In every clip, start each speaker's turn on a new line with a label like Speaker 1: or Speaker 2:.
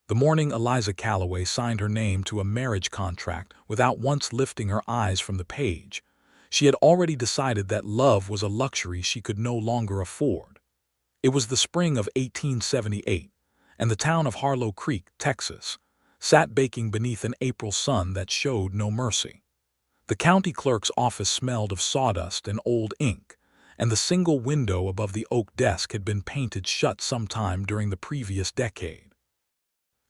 Speaker 1: The morning Eliza Calloway signed her name to a marriage contract without once lifting her eyes from the page, she had already decided that love was a luxury she could no longer afford. It was the spring of 1878, and the town of Harlow Creek, Texas, sat baking beneath an April sun that showed no mercy. The county clerk's office smelled of sawdust and old ink, and the single window above the oak desk had been painted shut sometime during the previous decade.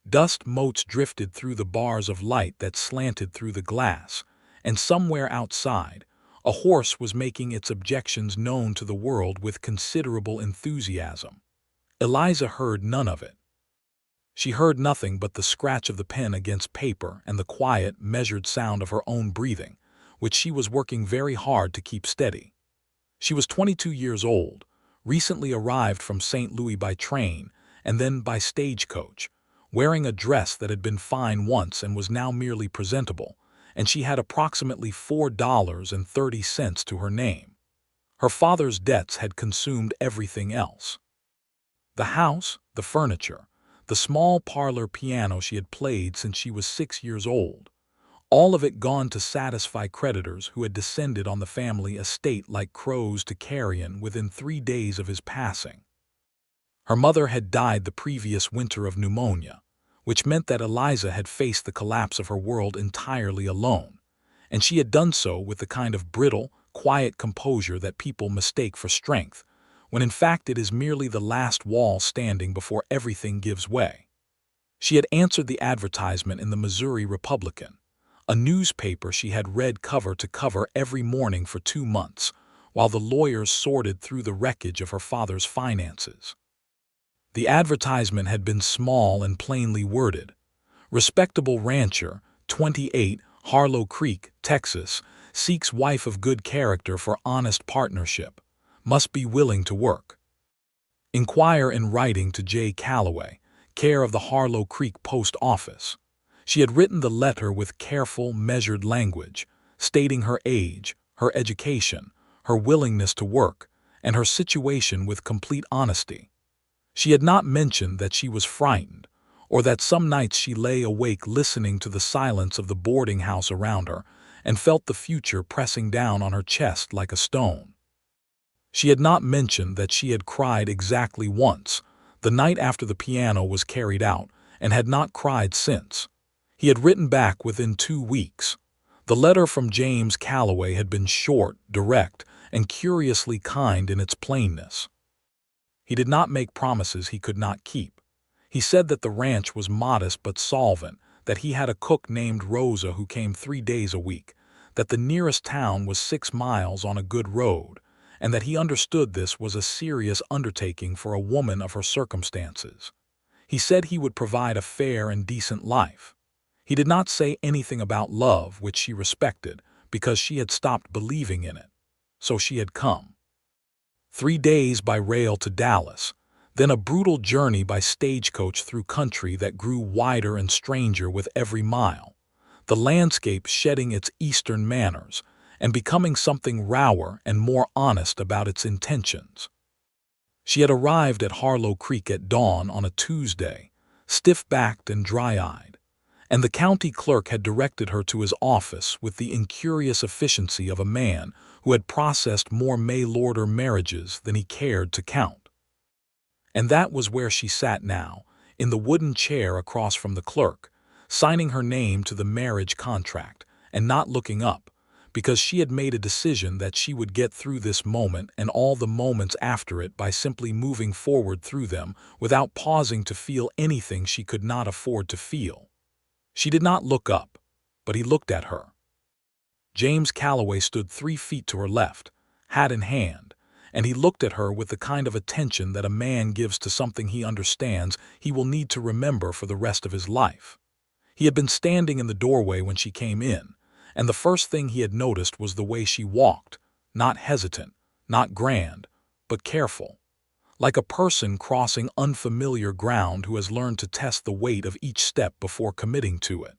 Speaker 1: Dust motes drifted through the bars of light that slanted through the glass, and somewhere outside, a horse was making its objections known to the world with considerable enthusiasm. Eliza heard none of it. She heard nothing but the scratch of the pen against paper and the quiet, measured sound of her own breathing, which she was working very hard to keep steady. She was 22 years old, recently arrived from St. Louis by train and then by stagecoach, wearing a dress that had been fine once and was now merely presentable, and she had approximately $4.30 to her name. Her father's debts had consumed everything else. The house, the furniture, the small parlor piano she had played since she was 6 years old, all of it gone to satisfy creditors who had descended on the family estate like crows to carrion within 3 days of his passing. Her mother had died the previous winter of pneumonia, which meant that Eliza had faced the collapse of her world entirely alone, and she had done so with the kind of brittle, quiet composure that people mistake for strength, when in fact it is merely the last wall standing before everything gives way. She had answered the advertisement in the Missouri Republican, a newspaper she had read cover to cover every morning for 2 months, while the lawyers sorted through the wreckage of her father's finances. The advertisement had been small and plainly worded. Respectable rancher, 28, Harlow Creek, Texas, seeks wife of good character for honest partnership. Must be willing to work. Inquire in writing to J. Calloway, care of the Harlow Creek Post Office. She had written the letter with careful, measured language, stating her age, her education, her willingness to work, and her situation with complete honesty. She had not mentioned that she was frightened, or that some nights she lay awake listening to the silence of the boarding house around her and felt the future pressing down on her chest like a stone. She had not mentioned that she had cried exactly once, the night after the piano was carried out, and had not cried since. He had written back within 2 weeks. The letter from James Calloway had been short, direct, and curiously kind in its plainness. He did not make promises he could not keep. He said that the ranch was modest but solvent, that he had a cook named Rosa who came 3 days a week, that the nearest town was 6 miles on a good road, and that he understood this was a serious undertaking for a woman of her circumstances. He said he would provide a fair and decent life. He did not say anything about love, which she respected, because she had stopped believing in it. So she had come. 3 days by rail to Dallas, then a brutal journey by stagecoach through country that grew wider and stranger with every mile, the landscape shedding its eastern manners and becoming something rougher and more honest about its intentions. She had arrived at Harlow Creek at dawn on a Tuesday, stiff-backed and dry-eyed, and the county clerk had directed her to his office with the incurious efficiency of a man who had processed more mail-order marriages than he cared to count. And that was where she sat now, in the wooden chair across from the clerk, signing her name to the marriage contract and not looking up, because she had made a decision that she would get through this moment and all the moments after it by simply moving forward through them without pausing to feel anything she could not afford to feel. She did not look up, but he looked at her. James Calloway stood 3 feet to her left, hat in hand, and he looked at her with the kind of attention that a man gives to something he understands he will need to remember for the rest of his life. He had been standing in the doorway when she came in, and the first thing he had noticed was the way she walked, not hesitant, not grand, but careful, like a person crossing unfamiliar ground who has learned to test the weight of each step before committing to it.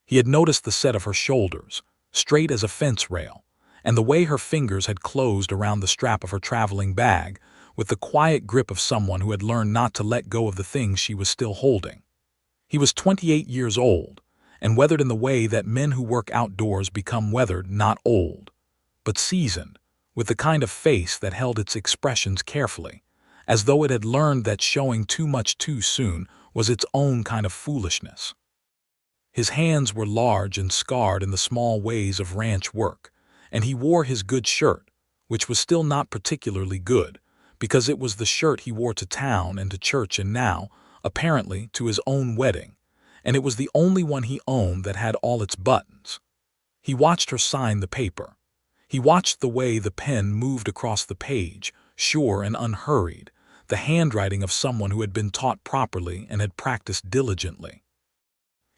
Speaker 1: He had noticed the set of her shoulders, straight as a fence rail, and the way her fingers had closed around the strap of her traveling bag with the quiet grip of someone who had learned not to let go of the things she was still holding. He was 28 years old, and weathered in the way that men who work outdoors become weathered, not old, but seasoned, with the kind of face that held its expressions carefully, as though it had learned that showing too much too soon was its own kind of foolishness. His hands were large and scarred in the small ways of ranch work, and he wore his good shirt, which was still not particularly good, because it was the shirt he wore to town and to church and now, apparently, to his own wedding, and it was the only one he owned that had all its buttons. He watched her sign the paper. He watched the way the pen moved across the page, sure and unhurried, the handwriting of someone who had been taught properly and had practiced diligently.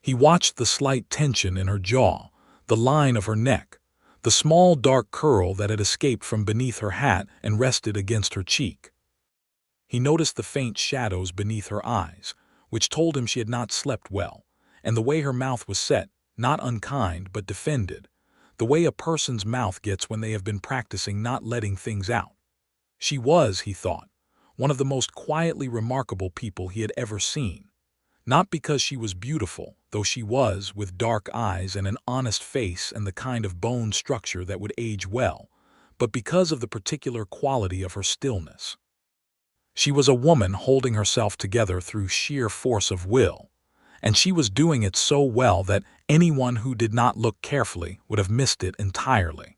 Speaker 1: He watched the slight tension in her jaw, the line of her neck, the small dark curl that had escaped from beneath her hat and rested against her cheek. He noticed the faint shadows beneath her eyes, which told him she had not slept well, and the way her mouth was set, not unkind but defended, the way a person's mouth gets when they have been practicing not letting things out. She was, he thought, one of the most quietly remarkable people he had ever seen. Not because she was beautiful, though she was, with dark eyes and an honest face and the kind of bone structure that would age well, but because of the particular quality of her stillness. She was a woman holding herself together through sheer force of will, and she was doing it so well that anyone who did not look carefully would have missed it entirely.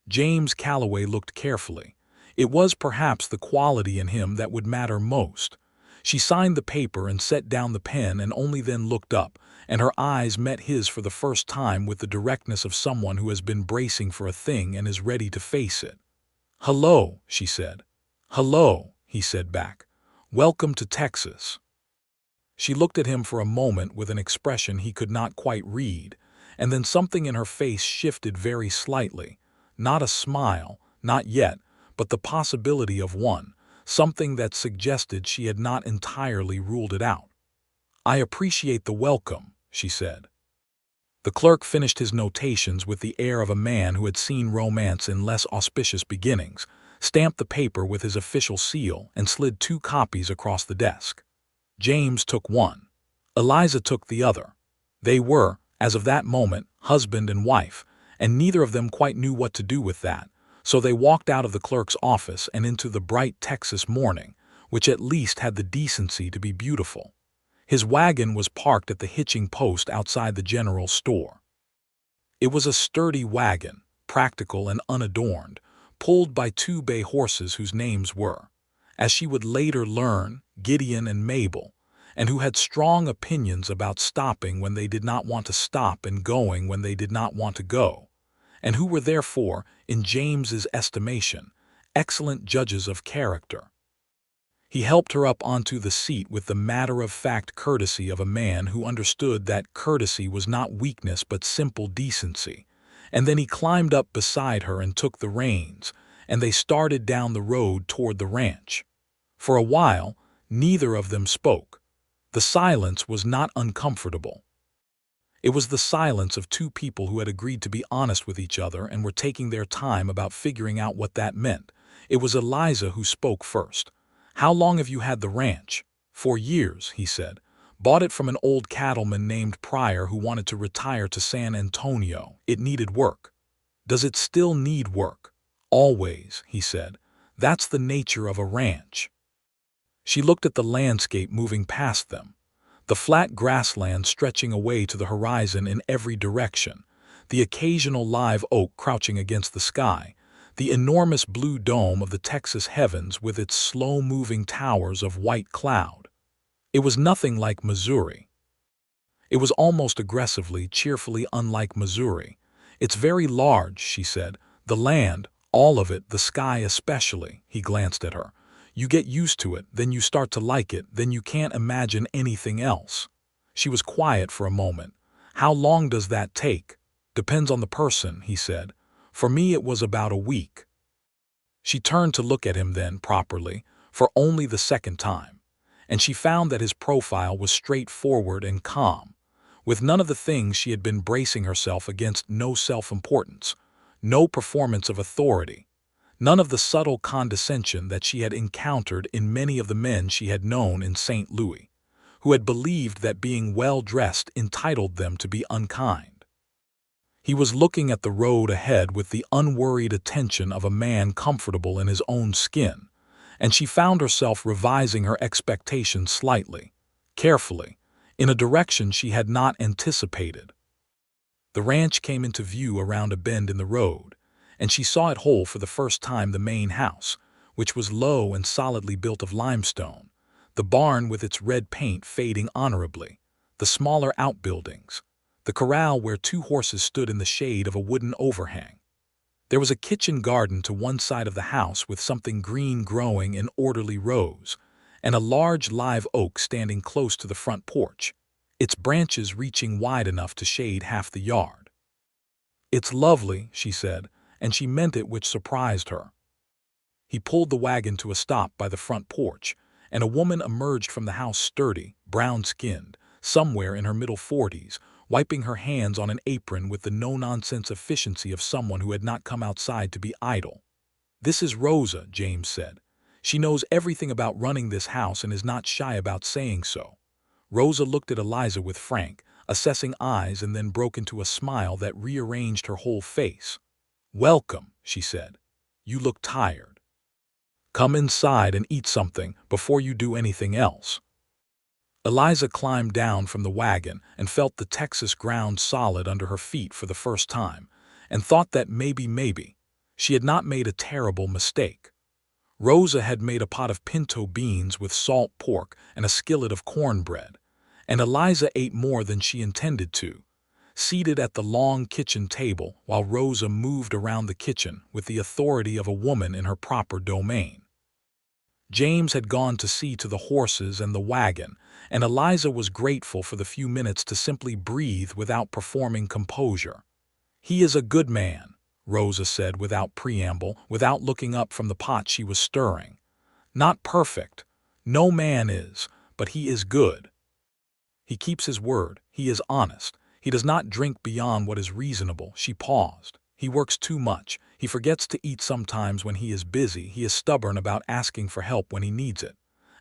Speaker 1: James Calloway looked carefully. It was perhaps the quality in him that would matter most. She signed the paper and set down the pen and only then looked up, and her eyes met his for the first time with the directness of someone who has been bracing for a thing and is ready to face it. "Hello," she said. "Hello," he said back. "Welcome to Texas." She looked at him for a moment with an expression he could not quite read, and then something in her face shifted very slightly. Not a smile, not yet, but the possibility of one, something that suggested she had not entirely ruled it out. "I appreciate the welcome," she said. The clerk finished his notations with the air of a man who had seen romance in less auspicious beginnings, stamped the paper with his official seal, and slid 2 copies across the desk. James took one. Eliza took the other. They were, as of that moment, husband and wife, and neither of them quite knew what to do with that, so they walked out of the clerk's office and into the bright Texas morning, which at least had the decency to be beautiful. His wagon was parked at the hitching post outside the general store. It was a sturdy wagon, practical and unadorned, pulled by 2 bay horses whose names were, as she would later learn, Gideon and Mabel, and who had strong opinions about stopping when they did not want to stop and going when they did not want to go, and who were therefore, in James's estimation, excellent judges of character. He helped her up onto the seat with the matter-of-fact courtesy of a man who understood that courtesy was not weakness but simple decency, and then he climbed up beside her and took the reins, and they started down the road toward the ranch. For a while, neither of them spoke. The silence was not uncomfortable. It was the silence of 2 people who had agreed to be honest with each other and were taking their time about figuring out what that meant. It was Eliza who spoke first. "How long have you had the ranch?" "4 years," he said. "Bought it from an old cattleman named Pryor who wanted to retire to San Antonio. It needed work." "Does it still need work?" "Always," he said. "That's the nature of a ranch." She looked at the landscape moving past them. The flat grassland stretching away to the horizon in every direction, the occasional live oak crouching against the sky, the enormous blue dome of the Texas heavens with its slow-moving towers of white cloud. It was nothing like Missouri. It was almost aggressively, cheerfully unlike Missouri. "It's very large," she said. "The land, all of it, the sky especially." He glanced at her. "You get used to it, then you start to like it, then you can't imagine anything else." She was quiet for a moment. "How long does that take?" "Depends on the person," he said. "For me it was about a week." She turned to look at him then, properly, for only the second time, and she found that his profile was straightforward and calm, with none of the things she had been bracing herself against, no self-importance, no performance of authority, none of the subtle condescension that she had encountered in many of the men she had known in St. Louis, who had believed that being well-dressed entitled them to be unkind. He was looking at the road ahead with the unworried attention of a man comfortable in his own skin, and she found herself revising her expectations slightly, carefully, in a direction she had not anticipated. The ranch came into view around a bend in the road, and she saw it whole for the first time: the main house, which was low and solidly built of limestone, the barn with its red paint fading honorably, the smaller outbuildings, the corral where 2 horses stood in the shade of a wooden overhang. There was a kitchen garden to one side of the house with something green growing in orderly rows, and a large live oak standing close to the front porch, its branches reaching wide enough to shade half the yard. "It's lovely," she said, and she meant it, which surprised her. He pulled the wagon to a stop by the front porch, and a woman emerged from the house, sturdy, brown-skinned, somewhere in her middle 40s, wiping her hands on an apron with the no-nonsense efficiency of someone who had not come outside to be idle. "This is Rosa," James said. "She knows everything about running this house and is not shy about saying so." Rosa looked at Eliza with frank, assessing eyes and then broke into a smile that rearranged her whole face. "Welcome," she said. "You look tired. Come inside and eat something before you do anything else." Eliza climbed down from the wagon and felt the Texas ground solid under her feet for the first time, and thought that maybe, she had not made a terrible mistake. Rosa had made a pot of pinto beans with salt pork and a skillet of cornbread, and Eliza ate more than she intended to, seated at the long kitchen table while Rosa moved around the kitchen with the authority of a woman in her proper domain. James had gone to see to the horses and the wagon, and Eliza was grateful for the few minutes to simply breathe without performing composure. "He is a good man," Rosa said without preamble, without looking up from the pot she was stirring. "Not perfect. No man is, but he is good. He keeps his word. He is honest. He does not drink beyond what is reasonable." She paused. "He works too much. He forgets to eat sometimes when he is busy. He is stubborn about asking for help when he needs it."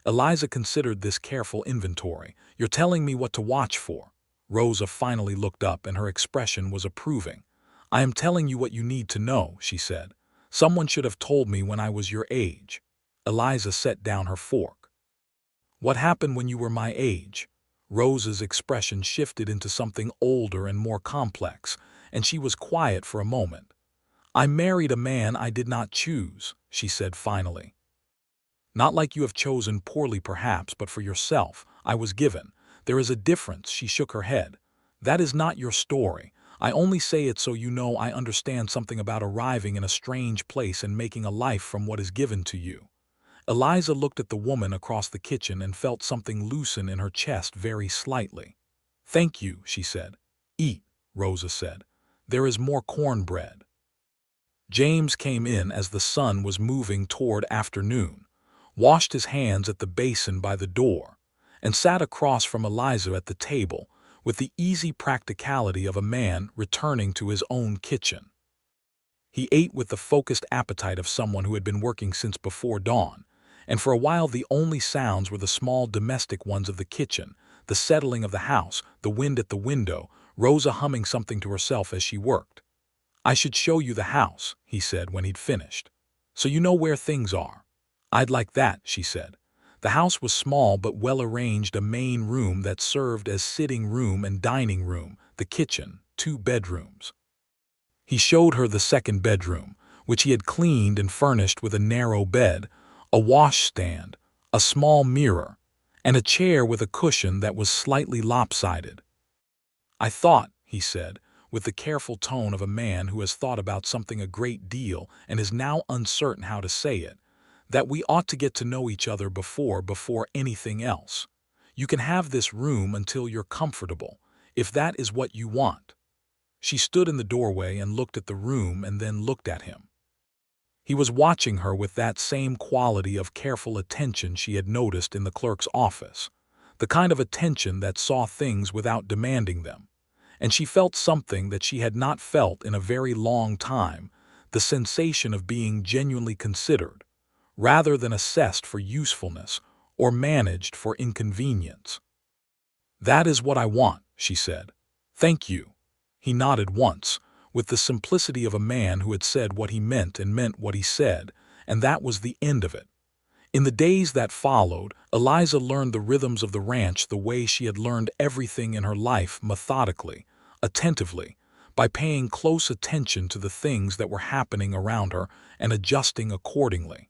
Speaker 1: Eliza considered this careful inventory. "You're telling me what to watch for." Rosa finally looked up, and her expression was approving. "I am telling you what you need to know," she said. "Someone should have told me when I was your age." Eliza set down her fork. "What happened when you were my age?" Rosa's expression shifted into something older and more complex, and she was quiet for a moment. "I married a man I did not choose," she said finally. "Not like you have chosen poorly perhaps, but for yourself. I was given. There is a difference." She shook her head. "That is not your story. I only say it so you know I understand something about arriving in a strange place and making a life from what is given to you." Eliza looked at the woman across the kitchen and felt something loosen in her chest very slightly. "Thank you," she said. "Eat," Rosa said. "There is more cornbread." James came in as the sun was moving toward afternoon, washed his hands at the basin by the door, and sat across from Eliza at the table with the easy practicality of a man returning to his own kitchen. He ate with the focused appetite of someone who had been working since before dawn, and for a while the only sounds were the small domestic ones of the kitchen, the settling of the house, the wind at the window, Rosa humming something to herself as she worked. "I should show you the house," he said when he'd finished, "so you know where things are." "I'd like that," she said. The house was small but well arranged, a main room that served as sitting room and dining room, the kitchen, 2 bedrooms. He showed her the second bedroom, which he had cleaned and furnished with a narrow bed, a washstand, a small mirror, and a chair with a cushion that was slightly lopsided. "I thought," he said, with the careful tone of a man who has thought about something a great deal and is now uncertain how to say it, "that we ought to get to know each other before anything else. You can have this room until you're comfortable, if that is what you want." She stood in the doorway and looked at the room and then looked at him. He was watching her with that same quality of careful attention she had noticed in the clerk's office, the kind of attention that saw things without demanding them, and she felt something that she had not felt in a very long time, the sensation of being genuinely considered, rather than assessed for usefulness or managed for inconvenience. "That is what I want," she said. "Thank you." He nodded once, with the simplicity of a man who had said what he meant and meant what he said, and that was the end of it. In the days that followed, Eliza learned the rhythms of the ranch the way she had learned everything in her life, methodically, attentively, by paying close attention to the things that were happening around her and adjusting accordingly.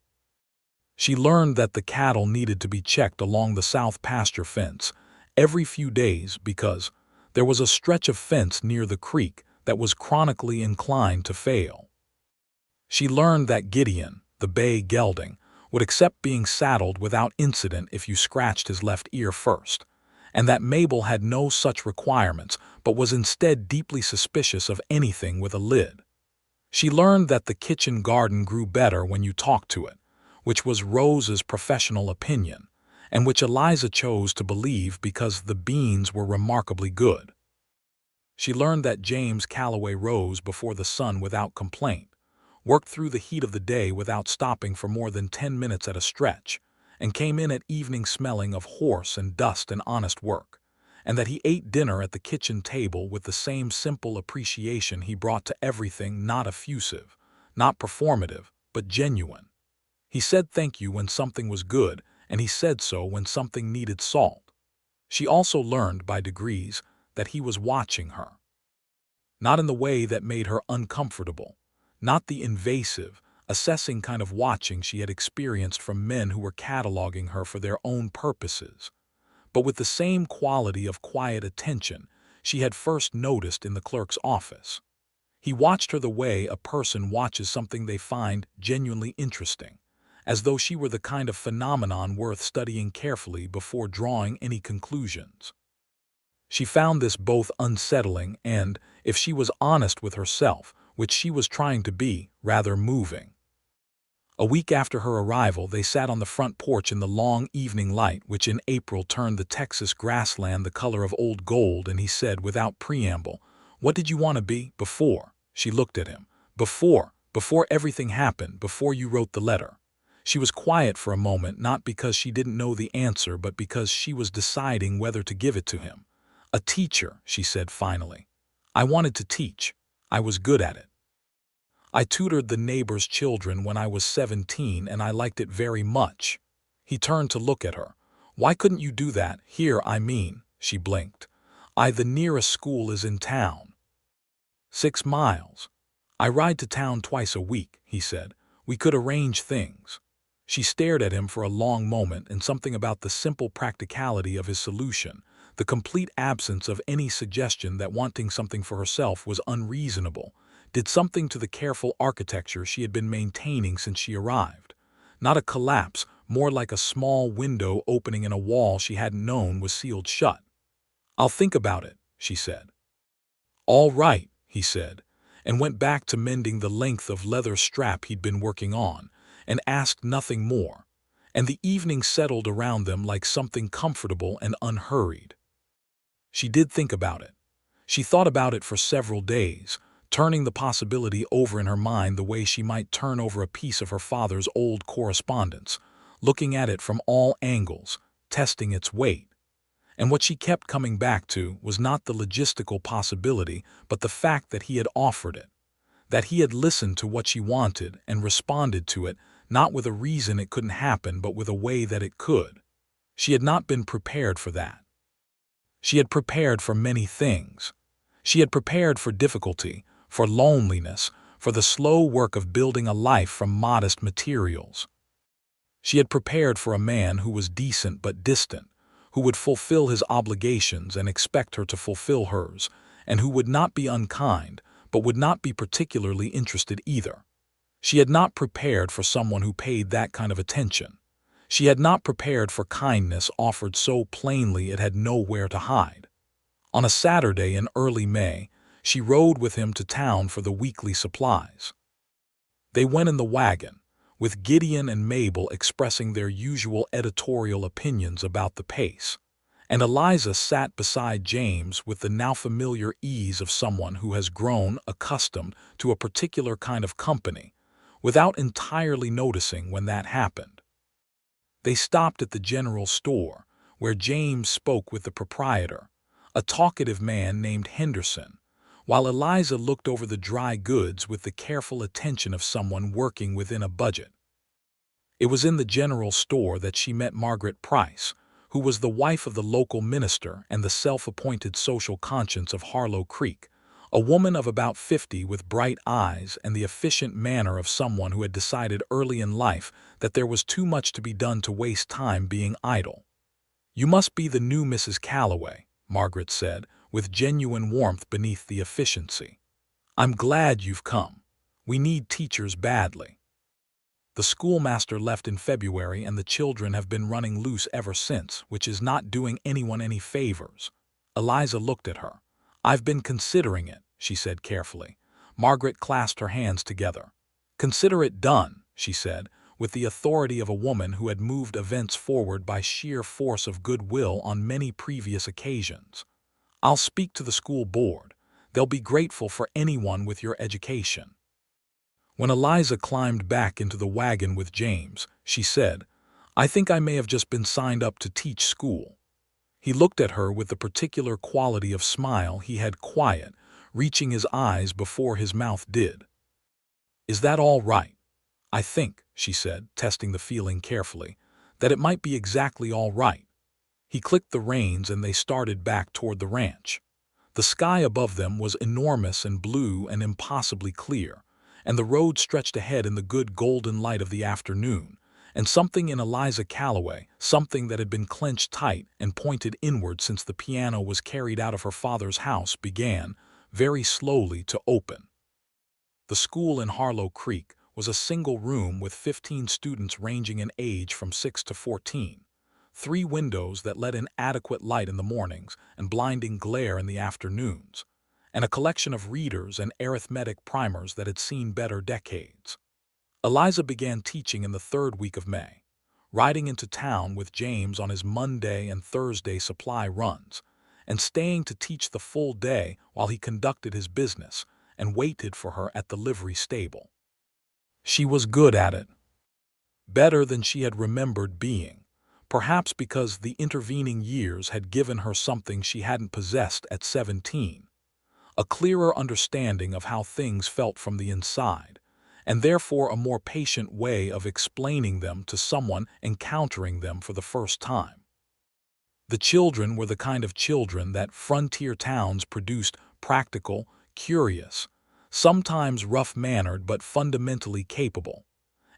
Speaker 1: She learned that the cattle needed to be checked along the south pasture fence every few days because there was a stretch of fence near the creek that was chronically inclined to fail. She learned that Gideon, the bay gelding, would accept being saddled without incident if you scratched his left ear first, and that Mabel had no such requirements but was instead deeply suspicious of anything with a lid. She learned that the kitchen garden grew better when you talked to it, which was Rose's professional opinion, and which Eliza chose to believe because the beans were remarkably good. She learned that James Calloway rose before the sun without complaint, worked through the heat of the day without stopping for more than 10 minutes at a stretch, and came in at evening smelling of horse and dust and honest work, and that he ate dinner at the kitchen table with the same simple appreciation he brought to everything, not effusive, not performative, but genuine. He said thank you when something was good, and he said so when something needed salt. She also learned by degrees that he was watching her. Not in the way that made her uncomfortable, not the invasive, assessing kind of watching she had experienced from men who were cataloging her for their own purposes, but with the same quality of quiet attention she had first noticed in the clerk's office. He watched her the way a person watches something they find genuinely interesting, as though she were the kind of phenomenon worth studying carefully before drawing any conclusions. She found this both unsettling and, if she was honest with herself, which she was trying to be, rather moving. A week after her arrival, they sat on the front porch in the long evening light, which in April turned the Texas grassland the color of old gold, and he said without preamble, "What did you want to be before?" She looked at him. Before everything happened, before you wrote the letter." She was quiet for a moment, not because she didn't know the answer, but because she was deciding whether to give it to him. "A teacher," she said finally. "I wanted to teach. I was good at it. I tutored the neighbors' children when I was 17, and I liked it very much." He turned to look at her. "Why couldn't you do that here, I mean?" She blinked. The nearest school is in town." 6 miles. "I ride to town twice a week," he said. "We could arrange things." She stared at him for a long moment, and something about the simple practicality of his solution, the complete absence of any suggestion that wanting something for herself was unreasonable, did something to the careful architecture she had been maintaining since she arrived. Not a collapse, more like a small window opening in a wall she hadn't known was sealed shut. "I'll think about it," she said. "All right," he said, and went back to mending the length of leather strap he'd been working on, and asked nothing more, and the evening settled around them like something comfortable and unhurried. She did think about it. She thought about it for several days, turning the possibility over in her mind the way she might turn over a piece of her father's old correspondence, looking at it from all angles, testing its weight. And what she kept coming back to was not the logistical possibility, but the fact that he had offered it, that he had listened to what she wanted and responded to it, not with a reason it couldn't happen, but with a way that it could. She had not been prepared for that. She had prepared for many things. She had prepared for difficulty, for loneliness, for the slow work of building a life from modest materials. She had prepared for a man who was decent but distant, who would fulfill his obligations and expect her to fulfill hers, and who would not be unkind, but would not be particularly interested either. She had not prepared for someone who paid that kind of attention. She had not prepared for kindness offered so plainly it had nowhere to hide. On a Saturday in early May, she rode with him to town for the weekly supplies. They went in the wagon, with Gideon and Mabel expressing their usual editorial opinions about the pace, and Eliza sat beside James with the now familiar ease of someone who has grown accustomed to a particular kind of company, without entirely noticing when that happened. They stopped at the general store, where James spoke with the proprietor, a talkative man named Henderson, while Eliza looked over the dry goods with the careful attention of someone working within a budget. It was in the general store that she met Margaret Price, who was the wife of the local minister and the self-appointed social conscience of Harlow Creek, a woman of about 50 with bright eyes and the efficient manner of someone who had decided early in life that there was too much to be done to waste time being idle. "You must be the new Mrs. Calloway," Margaret said, with genuine warmth beneath the efficiency. "I'm glad you've come. We need teachers badly." The schoolmaster left in February and the children have been running loose ever since, which is not doing anyone any favors. Eliza looked at her. "I've been considering it," she said carefully. Margaret clasped her hands together. "Consider it done," she said, with the authority of a woman who had moved events forward by sheer force of goodwill on many previous occasions. "I'll speak to the school board. They'll be grateful for anyone with your education." When Eliza climbed back into the wagon with James, she said, "I think I may have just been signed up to teach school." He looked at her with the particular quality of smile he had quiet, reaching his eyes before his mouth did. "Is that all right?" "I think," she said, testing the feeling carefully, "that it might be exactly all right." He clicked the reins and they started back toward the ranch. The sky above them was enormous and blue and impossibly clear, and the road stretched ahead in the good golden light of the afternoon, and something in Eliza Calloway, something that had been clenched tight and pointed inward since the piano was carried out of her father's house, began, very slowly, to open. The school in Harlow Creek was a single room with 15 students ranging in age from 6 to 14, 3 windows that let in adequate light in the mornings and blinding glare in the afternoons, and a collection of readers and arithmetic primers that had seen better decades. Eliza began teaching in the 3rd week of May, riding into town with James on his Monday and Thursday supply runs, and staying to teach the full day while he conducted his business and waited for her at the livery stable. She was good at it. Better than she had remembered being, perhaps because the intervening years had given her something she hadn't possessed at 17. A clearer understanding of how things felt from the inside, and therefore a more patient way of explaining them to someone encountering them for the first time. The children were the kind of children that frontier towns produced: practical, curious, sometimes rough-mannered but fundamentally capable,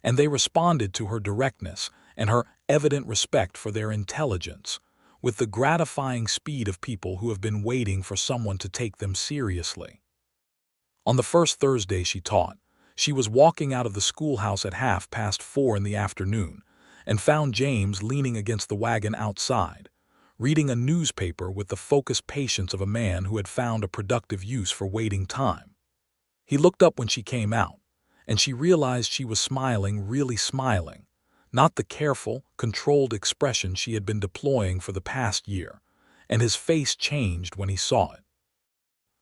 Speaker 1: and they responded to her directness and her evident respect for their intelligence with the gratifying speed of people who have been waiting for someone to take them seriously. On the first Thursday she taught, she was walking out of the schoolhouse at 4:30 in the afternoon and found James leaning against the wagon outside, reading a newspaper with the focused patience of a man who had found a productive use for waiting time. He looked up when she came out, and she realized she was smiling, really smiling, not the careful, controlled expression she had been deploying for the past year, and his face changed when he saw it.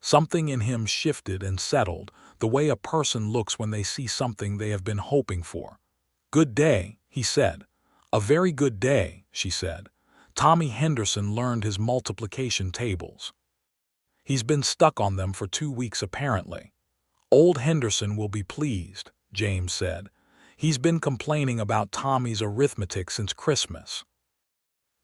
Speaker 1: Something in him shifted and settled, the way a person looks when they see something they have been hoping for. "Good day," he said. "A very good day," she said. "Tommy Henderson learned his multiplication tables. He's been stuck on them for 2 weeks apparently." "Old Henderson will be pleased," James said. "He's been complaining about Tommy's arithmetic since Christmas."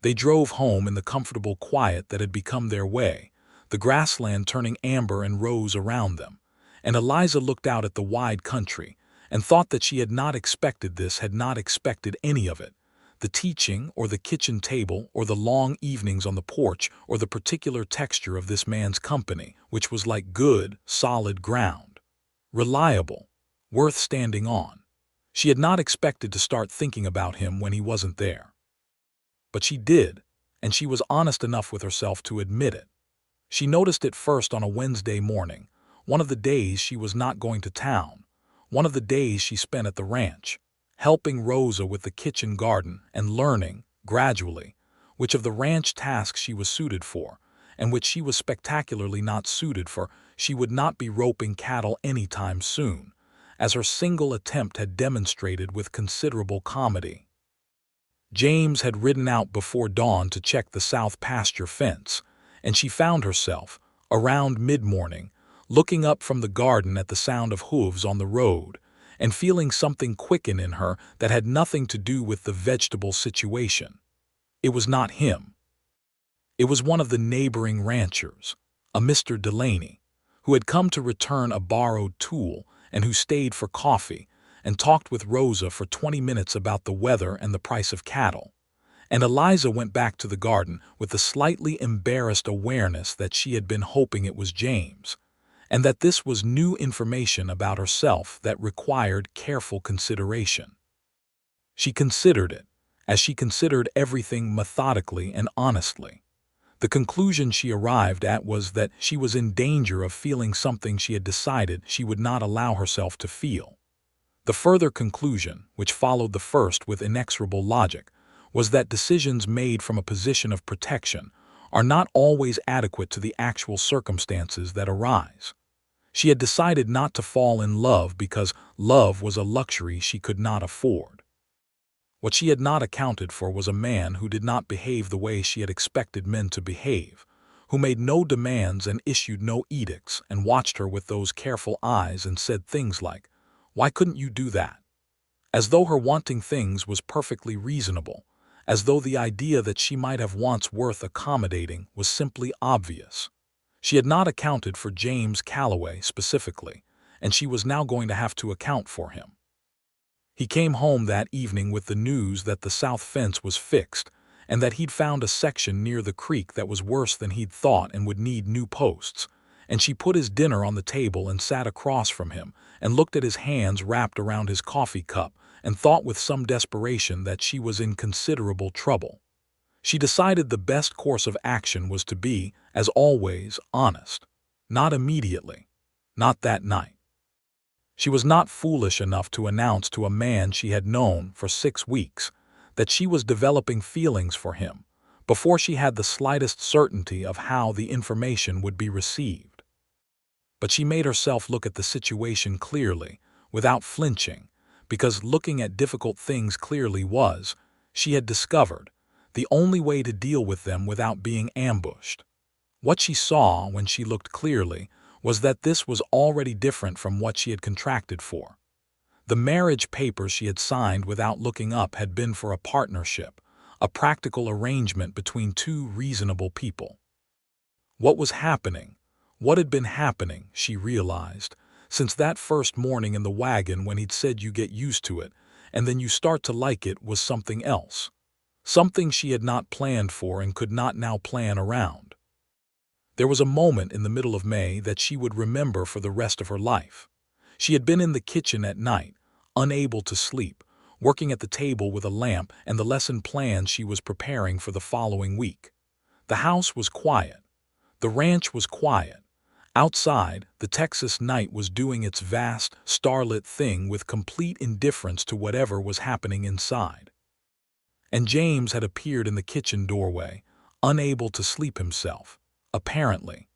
Speaker 1: They drove home in the comfortable quiet that had become their way, the grassland turning amber and rose around them, and Eliza looked out at the wide country and thought that she had not expected this, had not expected any of it: the teaching, or the kitchen table, or the long evenings on the porch, or the particular texture of this man's company, which was like good, solid ground, reliable, worth standing on. She had not expected to start thinking about him when he wasn't there. But she did, and she was honest enough with herself to admit it. She noticed it first on a Wednesday morning, one of the days she was not going to town, one of the days she spent at the ranch, helping Rosa with the kitchen garden and learning, gradually, which of the ranch tasks she was suited for, and which she was spectacularly not suited for. She would not be roping cattle anytime soon, as her single attempt had demonstrated with considerable comedy. James had ridden out before dawn to check the south pasture fence, and she found herself, around mid-morning, looking up from the garden at the sound of hooves on the road, and feeling something quicken in her that had nothing to do with the vegetable situation. It was not him. It was one of the neighboring ranchers, a Mr. Delaney, who had come to return a borrowed tool and who stayed for coffee and talked with Rosa for 20 minutes about the weather and the price of cattle. And Eliza went back to the garden with the slightly embarrassed awareness that she had been hoping it was James, and that this was new information about herself that required careful consideration. She considered it, as she considered everything methodically and honestly. The conclusion she arrived at was that she was in danger of feeling something she had decided she would not allow herself to feel. The further conclusion, which followed the first with inexorable logic, was that decisions made from a position of protection are not always adequate to the actual circumstances that arise. She had decided not to fall in love because love was a luxury she could not afford. What she had not accounted for was a man who did not behave the way she had expected men to behave, who made no demands and issued no edicts and watched her with those careful eyes and said things like, "Why couldn't you do that?" As though her wanting things was perfectly reasonable, as though the idea that she might have wants worth accommodating was simply obvious. She had not accounted for James Calloway specifically, and she was now going to have to account for him. He came home that evening with the news that the south fence was fixed and that he'd found a section near the creek that was worse than he'd thought and would need new posts, and she put his dinner on the table and sat across from him and looked at his hands wrapped around his coffee cup and thought with some desperation that she was in considerable trouble. She decided the best course of action was to be, as always, honest. Not immediately. Not that night. She was not foolish enough to announce to a man she had known for 6 weeks that she was developing feelings for him before she had the slightest certainty of how the information would be received. But she made herself look at the situation clearly, without flinching, because looking at difficult things clearly was, she had discovered, the only way to deal with them without being ambushed. What she saw when she looked clearly was that this was already different from what she had contracted for. The marriage papers she had signed without looking up had been for a partnership, a practical arrangement between two reasonable people. What was happening, what had been happening, she realized, since that first morning in the wagon when he'd said you get used to it, and then you start to like it, was something else. Something she had not planned for and could not now plan around. There was a moment in the middle of May that she would remember for the rest of her life. She had been in the kitchen at night, unable to sleep, working at the table with a lamp and the lesson plans she was preparing for the following week. The house was quiet. The ranch was quiet. Outside, the Texas night was doing its vast, starlit thing with complete indifference to whatever was happening inside. And James had appeared in the kitchen doorway, unable to sleep himself, apparently,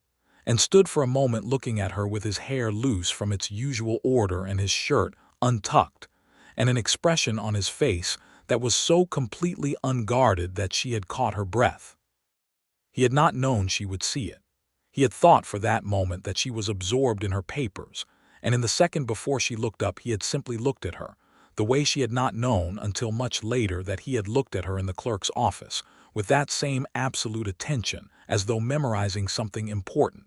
Speaker 1: and stood for a moment looking at her with his hair loose from its usual order and his shirt untucked, and an expression on his face that was so completely unguarded that she had caught her breath. He had not known she would see it. He had thought for that moment that she was absorbed in her papers, and in the second before she looked up he had simply looked at her, the way she had not known until much later that he had looked at her in the clerk's office, with that same absolute attention, as though memorizing something important.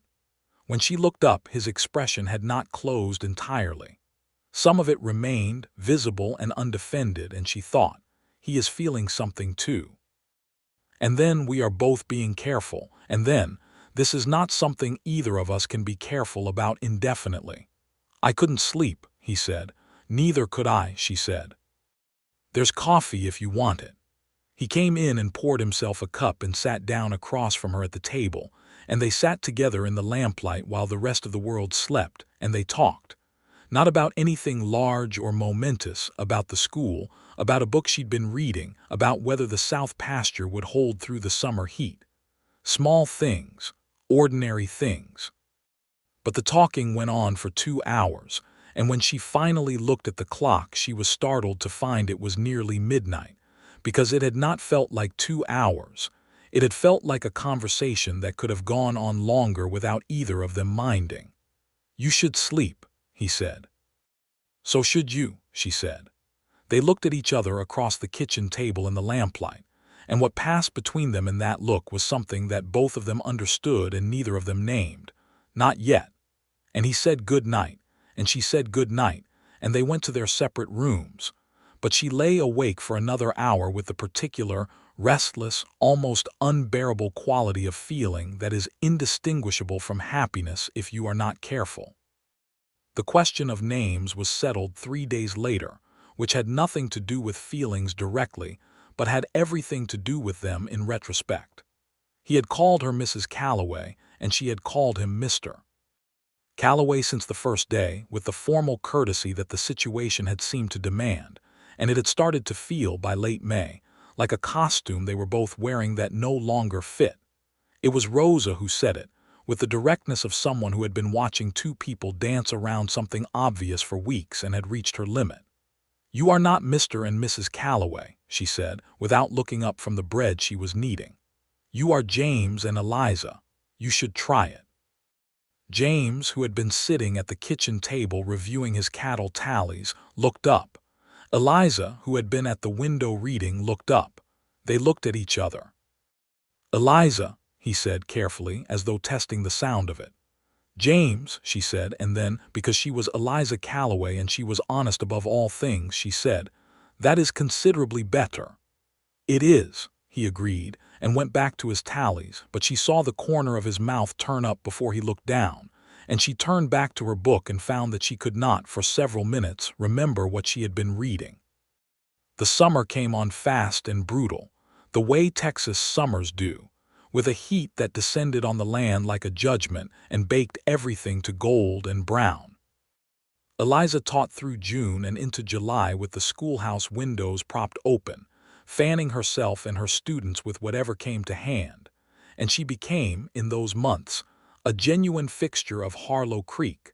Speaker 1: When she looked up, his expression had not closed entirely. Some of it remained, visible and undefended, and she thought, he is feeling something too. And then we are both being careful, and then, this is not something either of us can be careful about indefinitely. I couldn't sleep, he said. Neither could I, she said. There's coffee if you want it. He came in and poured himself a cup and sat down across from her at the table, and they sat together in the lamplight while the rest of the world slept, and they talked. Not about anything large or momentous, about the school, about a book she'd been reading, about whether the south pasture would hold through the summer heat. Small things, ordinary things. But the talking went on for 2 hours, and when she finally looked at the clock she was startled to find it was nearly midnight, because it had not felt like 2 hours. It had felt like a conversation that could have gone on longer without either of them minding. "You should sleep," he said. "So should you," she said. They looked at each other across the kitchen table in the lamplight, and what passed between them in that look was something that both of them understood and neither of them named. Not yet. And he said good night, and she said good night, and they went to their separate rooms. But she lay awake for another hour with the particular, restless, almost unbearable quality of feeling that is indistinguishable from happiness if you are not careful. The question of names was settled 3 days later, which had nothing to do with feelings directly, but had everything to do with them in retrospect. He had called her Mrs. Calloway, and she had called him Mr. Calloway since the first day, with the formal courtesy that the situation had seemed to demand, and it had started to feel, by late May, like a costume they were both wearing that no longer fit. It was Rosa who said it, with the directness of someone who had been watching two people dance around something obvious for weeks and had reached her limit. "You are not Mr. and Mrs. Calloway," she said, without looking up from the bread she was kneading. "You are James and Eliza. You should try it." James, who had been sitting at the kitchen table reviewing his cattle tallies, looked up. Eliza, who had been at the window reading, looked up. They looked at each other. "Eliza," he said carefully, as though testing the sound of it. "James," she said, and then, because she was Eliza Calloway and she was honest above all things, she said, "That is considerably better." "It is," he agreed, and went back to his tallies, but she saw the corner of his mouth turn up before he looked down, and she turned back to her book and found that she could not, for several minutes, remember what she had been reading. The summer came on fast and brutal, the way Texas summers do, with a heat that descended on the land like a judgment and baked everything to gold and brown. Eliza taught through June and into July with the schoolhouse windows propped open, fanning herself and her students with whatever came to hand, and she became, in those months, a genuine fixture of Harlow Creek,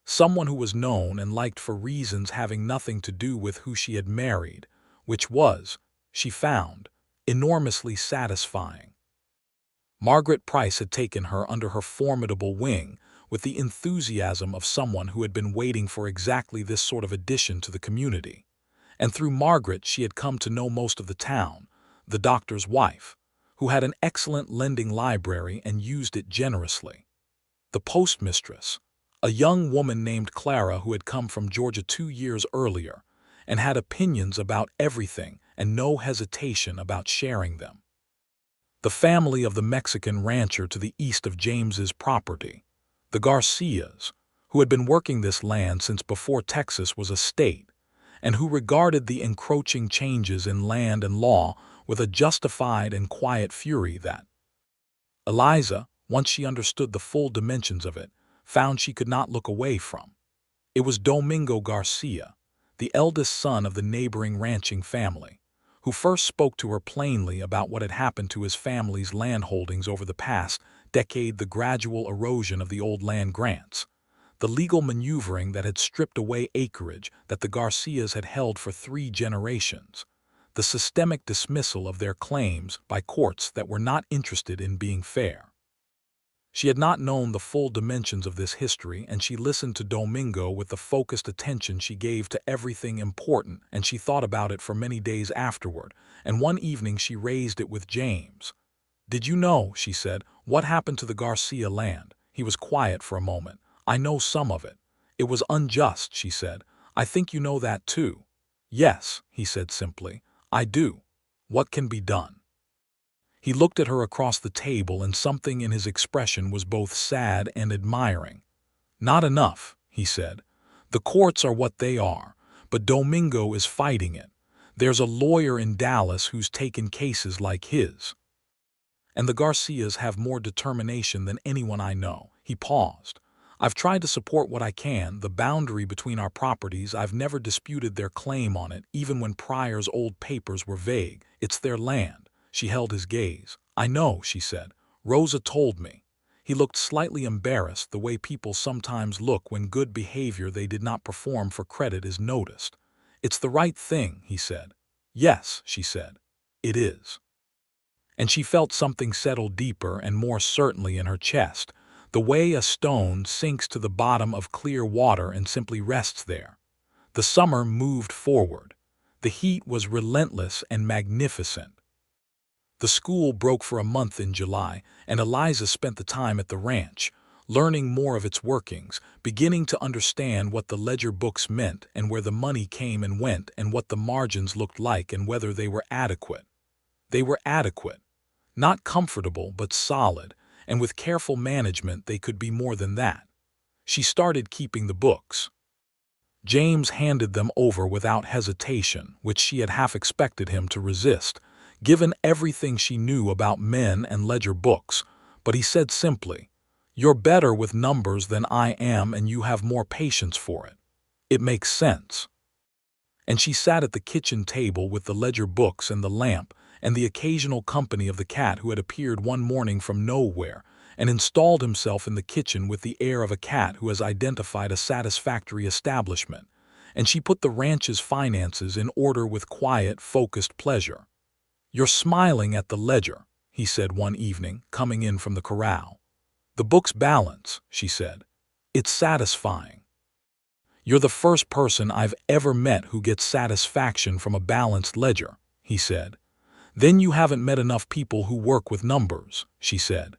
Speaker 1: someone who was known and liked for reasons having nothing to do with who she had married, which was, she found, enormously satisfying. Margaret Price had taken her under her formidable wing with the enthusiasm of someone who had been waiting for exactly this sort of addition to the community. And through Margaret she had come to know most of the town, the doctor's wife, who had an excellent lending library and used it generously. The postmistress, a young woman named Clara who had come from Georgia 2 years earlier and had opinions about everything and no hesitation about sharing them. The family of the Mexican rancher to the east of James's property, the Garcias, who had been working this land since before Texas was a state, and who regarded the encroaching changes in land and law with a justified and quiet fury that Eliza, once she understood the full dimensions of it, found she could not look away from. It was Domingo Garcia, the eldest son of the neighboring ranching family, who first spoke to her plainly about what had happened to his family's landholdings over the past decade, the gradual erosion of the old land grants, the legal maneuvering that had stripped away acreage that the Garcias had held for 3 generations, the systemic dismissal of their claims by courts that were not interested in being fair. She had not known the full dimensions of this history, and she listened to Domingo with the focused attention she gave to everything important, and she thought about it for many days afterward, and one evening she raised it with James. "Did you know," she said, "what happened to the Garcia land?" He was quiet for a moment. "I know some of it." "It was unjust," she said. "I think you know that too." "Yes," he said simply, "I do. What can be done?" He looked at her across the table, and something in his expression was both sad and admiring. "Not enough," he said. "The courts are what they are, but Domingo is fighting it. There's a lawyer in Dallas who's taken cases like his. And the Garcias have more determination than anyone I know." He paused. "I've tried to support what I can, the boundary between our properties. I've never disputed their claim on it, even when Pryor's old papers were vague. It's their land." She held his gaze. "I know," she said. "Rosa told me." He looked slightly embarrassed, the way people sometimes look when good behavior they did not perform for credit is noticed. "It's the right thing," he said. "Yes," she said. "It is." And she felt something settle deeper and more certainly in her chest, the way a stone sinks to the bottom of clear water and simply rests there. The summer moved forward. The heat was relentless and magnificent. The school broke for a month in July, and Eliza spent the time at the ranch, learning more of its workings, beginning to understand what the ledger books meant and where the money came and went and what the margins looked like and whether they were adequate. They were adequate. Not comfortable, but solid, and with careful management they could be more than that. She started keeping the books. James handed them over without hesitation, which she had half expected him to resist, given everything she knew about men and ledger books, but he said simply, "You're better with numbers than I am and you have more patience for it. It makes sense." And she sat at the kitchen table with the ledger books and the lamp and the occasional company of the cat who had appeared one morning from nowhere and installed himself in the kitchen with the air of a cat who has identified a satisfactory establishment, and she put the ranch's finances in order with quiet, focused pleasure. "You're smiling at the ledger," he said one evening, coming in from the corral. "The book's balance," she said. "It's satisfying." "You're the first person I've ever met who gets satisfaction from a balanced ledger," he said. "Then you haven't met enough people who work with numbers," she said.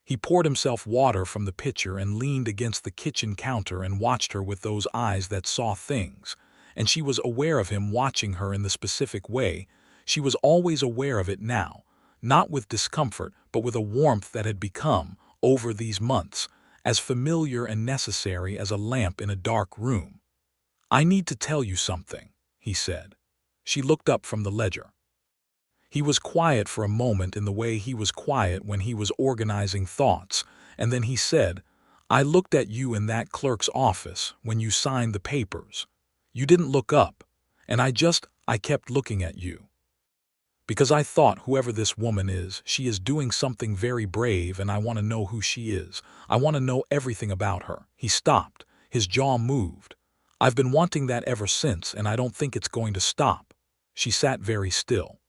Speaker 1: He poured himself water from the pitcher and leaned against the kitchen counter and watched her with those eyes that saw things, and she was aware of him watching her in the specific way. She was always aware of it now, not with discomfort, but with a warmth that had become, over these months, as familiar and necessary as a lamp in a dark room. "I need to tell you something," he said. She looked up from the ledger. He was quiet for a moment in the way he was quiet when he was organizing thoughts, and then he said, "I looked at you in that clerk's office when you signed the papers. You didn't look up, and I kept looking at you. Because I thought whoever this woman is, she is doing something very brave and I want to know who she is. I want to know everything about her." He stopped. His jaw moved. "I've been wanting that ever since and I don't think it's going to stop." She sat very still.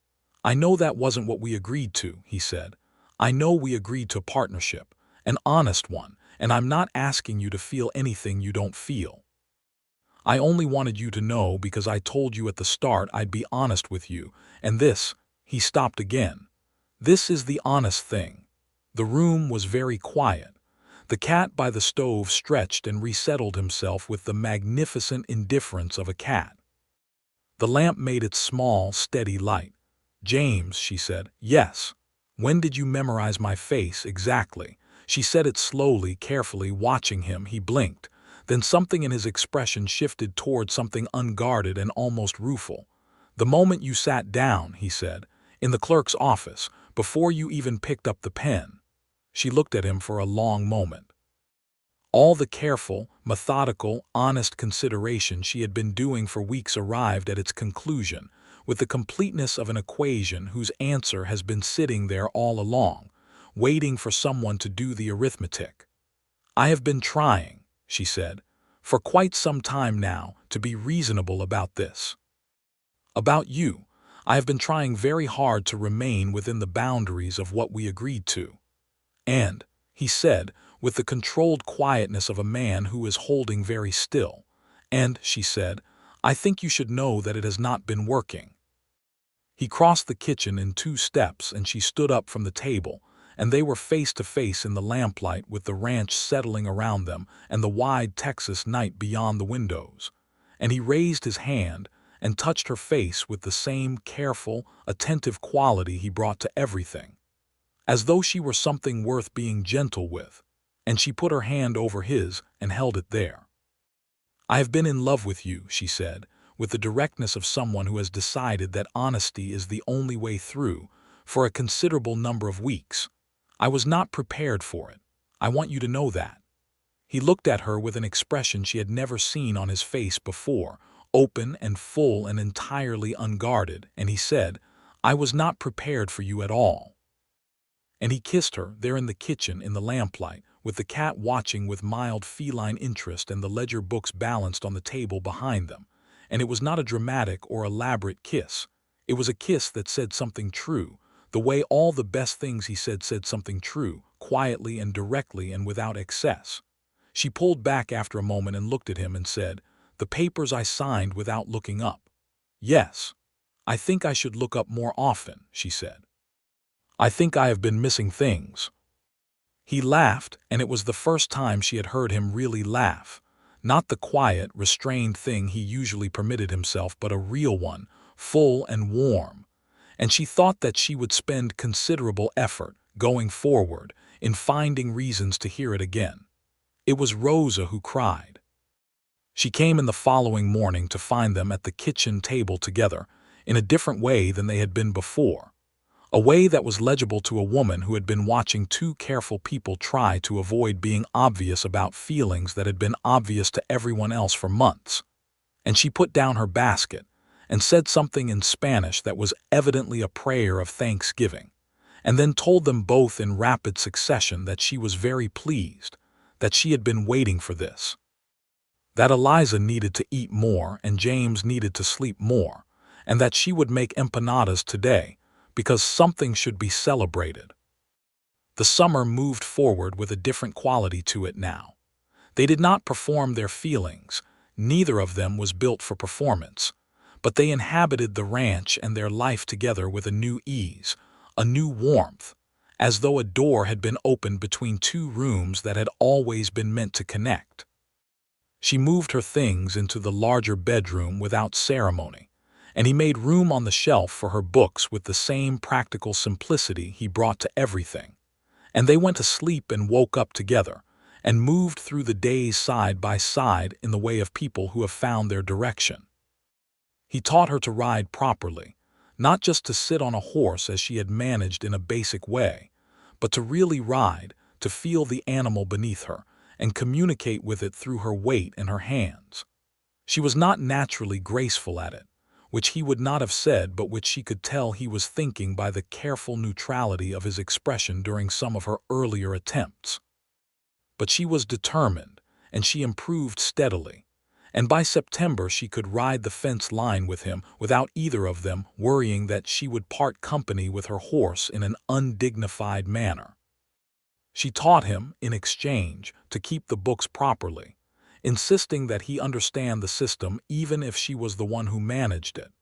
Speaker 1: "I know that wasn't what we agreed to," he said. "I know we agreed to a partnership, an honest one, and I'm not asking you to feel anything you don't feel. I only wanted you to know because I told you at the start I'd be honest with you, and this," he stopped again. "This is the honest thing." The room was very quiet. The cat by the stove stretched and resettled himself with the magnificent indifference of a cat. The lamp made its small, steady light. "James," she said. "Yes." "When did you memorize my face, exactly?" She said it slowly, carefully, watching him. He blinked. Then something in his expression shifted toward something unguarded and almost rueful. "The moment you sat down," he said, "in the clerk's office, before you even picked up the pen." She looked at him for a long moment. All the careful, methodical, honest consideration she had been doing for weeks arrived at its conclusion, with the completeness of an equation whose answer has been sitting there all along, waiting for someone to do the arithmetic. "I have been trying," she said, "for quite some time now, to be reasonable about this. About you, I have been trying very hard to remain within the boundaries of what we agreed to. And," he said, with the controlled quietness of a man who is holding very still, "and," she said, "I think you should know that it has not been working." He crossed the kitchen in 2 steps and she stood up from the table, and they were face to face in the lamplight with the ranch settling around them and the wide Texas night beyond the windows. And he raised his hand and touched her face with the same careful, attentive quality he brought to everything, as though she were something worth being gentle with, and she put her hand over his and held it there. "I have been in love with you," she said, with the directness of someone who has decided that honesty is the only way through, "for a considerable number of weeks. I was not prepared for it. I want you to know that." He looked at her with an expression she had never seen on his face before, open and full and entirely unguarded, and he said, "I was not prepared for you at all." And he kissed her there in the kitchen in the lamplight, with the cat watching with mild feline interest and the ledger books balanced on the table behind them. And it was not a dramatic or elaborate kiss. It was a kiss that said something true, The way all the best things he said something true, quietly and directly and without excess. She pulled back after a moment and looked at him and said, "The papers I signed without looking up." "Yes. I think I should look up more often," she said. "I think I have been missing things." He laughed, and it was the first time she had heard him really laugh. Not the quiet, restrained thing he usually permitted himself, but a real one, full and warm. And she thought that she would spend considerable effort, going forward, in finding reasons to hear it again. It was Rosa who cried. She came in the following morning to find them at the kitchen table together, in a different way than they had been before. A way that was legible to a woman who had been watching two careful people try to avoid being obvious about feelings that had been obvious to everyone else for months. And she put down her basket and said something in Spanish that was evidently a prayer of thanksgiving, and then told them both in rapid succession that she was very pleased, that she had been waiting for this. That Eliza needed to eat more and James needed to sleep more, and that she would make empanadas today, because something should be celebrated. The summer moved forward with a different quality to it now. They did not perform their feelings, neither of them was built for performance, but they inhabited the ranch and their life together with a new ease, a new warmth, as though a door had been opened between two rooms that had always been meant to connect. She moved her things into the larger bedroom without ceremony, and he made room on the shelf for her books with the same practical simplicity he brought to everything. And they went to sleep and woke up together, and moved through the days side by side in the way of people who have found their direction. He taught her to ride properly, not just to sit on a horse as she had managed in a basic way, but to really ride, to feel the animal beneath her, and communicate with it through her weight and her hands. She was not naturally graceful at it, which he would not have said but which she could tell he was thinking by the careful neutrality of his expression during some of her earlier attempts. But she was determined, and she improved steadily, and by September she could ride the fence line with him without either of them worrying that she would part company with her horse in an undignified manner. She taught him, in exchange, to keep the books properly, insisting that he understand the system even if she was the one who managed it,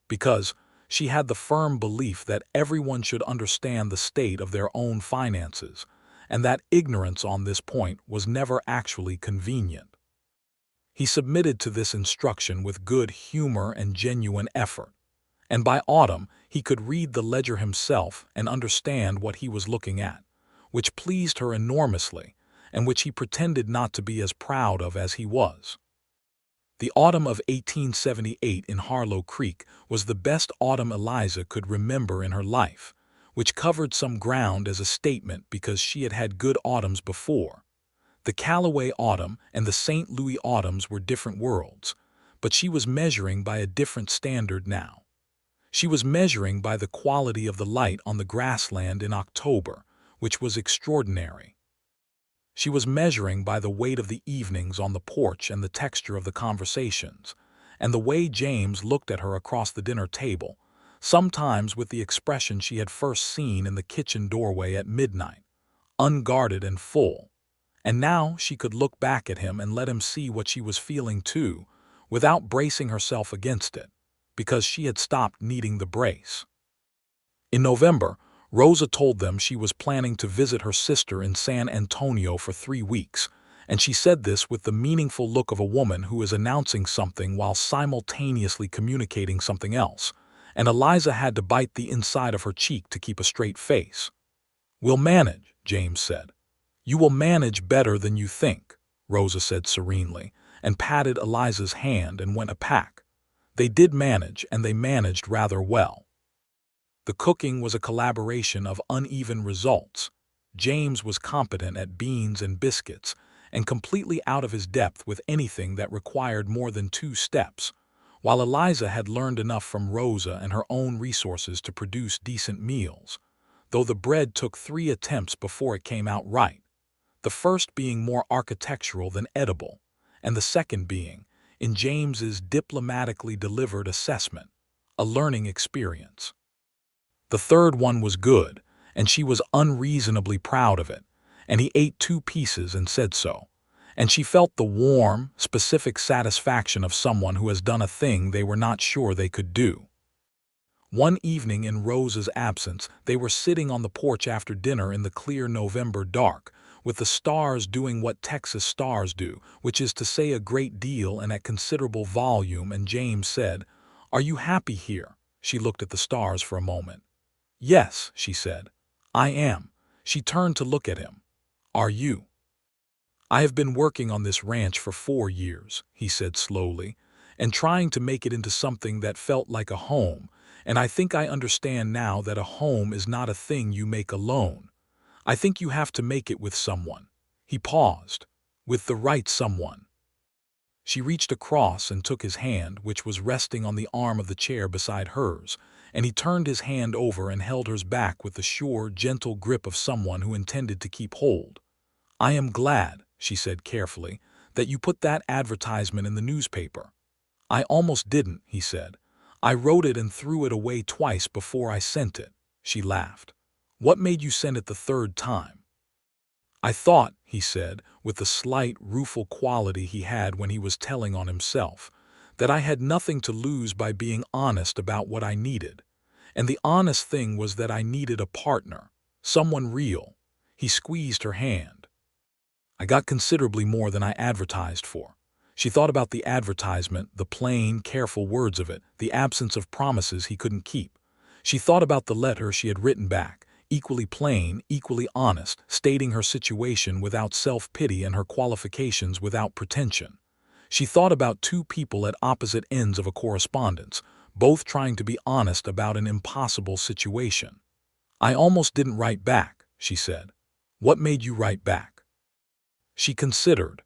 Speaker 1: because she had the firm belief that everyone should understand the state of their own finances, and that ignorance on this point was never actually convenient. He submitted to this instruction with good humor and genuine effort, and by autumn he could read the ledger himself and understand what he was looking at, which pleased her enormously, and which he pretended not to be as proud of as he was. The autumn of 1878 in Harlow Creek was the best autumn Eliza could remember in her life, which covered some ground as a statement because she had had good autumns before. The Calloway autumn and the St. Louis autumns were different worlds, but she was measuring by a different standard now. She was measuring by the quality of the light on the grassland in October, which was extraordinary. She was measuring by the weight of the evenings on the porch and the texture of the conversations, and the way James looked at her across the dinner table, sometimes with the expression she had first seen in the kitchen doorway at midnight, unguarded and full. And now she could look back at him and let him see what she was feeling too, without bracing herself against it, because she had stopped needing the brace. In November, Rosa told them she was planning to visit her sister in San Antonio for 3 weeks, and she said this with the meaningful look of a woman who is announcing something while simultaneously communicating something else, and Eliza had to bite the inside of her cheek to keep a straight face. "We'll manage," James said. "You will manage better than you think," Rosa said serenely, and patted Eliza's hand and went a pack. They did manage, and they managed rather well. The cooking was a collaboration of uneven results. James was competent at beans and biscuits, and completely out of his depth with anything that required more than 2 steps, while Eliza had learned enough from Rosa and her own resources to produce decent meals, though the bread took 3 attempts before it came out right, the first being more architectural than edible, and the second being, in James's diplomatically delivered assessment, a learning experience. The third one was good, and she was unreasonably proud of it, and he ate 2 pieces and said so. And she felt the warm, specific satisfaction of someone who has done a thing they were not sure they could do. One evening in Rose's absence, they were sitting on the porch after dinner in the clear November dark, with the stars doing what Texas stars do, which is to say a great deal and at considerable volume, and James said, "Are you happy here?" She looked at the stars for a moment. "Yes," she said. "I am." She turned to look at him. "Are you?" "I have been working on this ranch for 4 years," he said slowly, "and trying to make it into something that felt like a home, and I think I understand now that a home is not a thing you make alone. I think you have to make it with someone." He paused. "With the right someone." She reached across and took his hand, which was resting on the arm of the chair beside hers, and he turned his hand over and held hers back with the sure, gentle grip of someone who intended to keep hold. "I am glad," she said carefully, "that you put that advertisement in the newspaper." "I almost didn't," he said. "I wrote it and threw it away twice before I sent it." She laughed. "What made you send it the third time?" "I thought," he said, with the slight, rueful quality he had when he was telling on himself, "that I had nothing to lose by being honest about what I needed. And the honest thing was that I needed a partner, someone real." He squeezed her hand. "I got considerably more than I advertised for." She thought about the advertisement, the plain, careful words of it, the absence of promises he couldn't keep. She thought about the letter she had written back, equally plain, equally honest, stating her situation without self-pity and her qualifications without pretension. She thought about 2 people at opposite ends of a correspondence, both trying to be honest about an impossible situation. "I almost didn't write back," she said. "What made you write back?" She considered.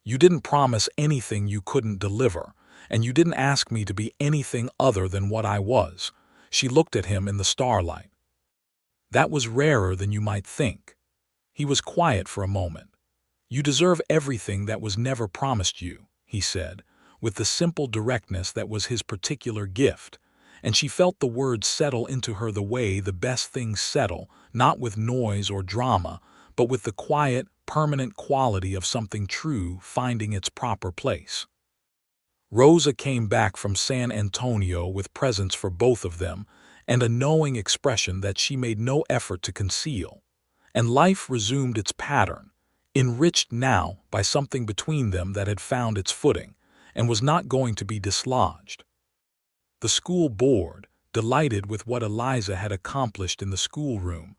Speaker 1: "You didn't promise anything you couldn't deliver, and you didn't ask me to be anything other than what I was." She looked at him in the starlight. "That was rarer than you might think." He was quiet for a moment. "You deserve everything that was never promised you," he said, with the simple directness that was his particular gift, and she felt the words settle into her the way the best things settle, not with noise or drama, but with the quiet, permanent quality of something true finding its proper place. Rosa came back from San Antonio with presents for both of them and a knowing expression that she made no effort to conceal. And life resumed its pattern, enriched now by something between them that had found its footing and was not going to be dislodged. The school board, delighted with what Eliza had accomplished in the schoolroom,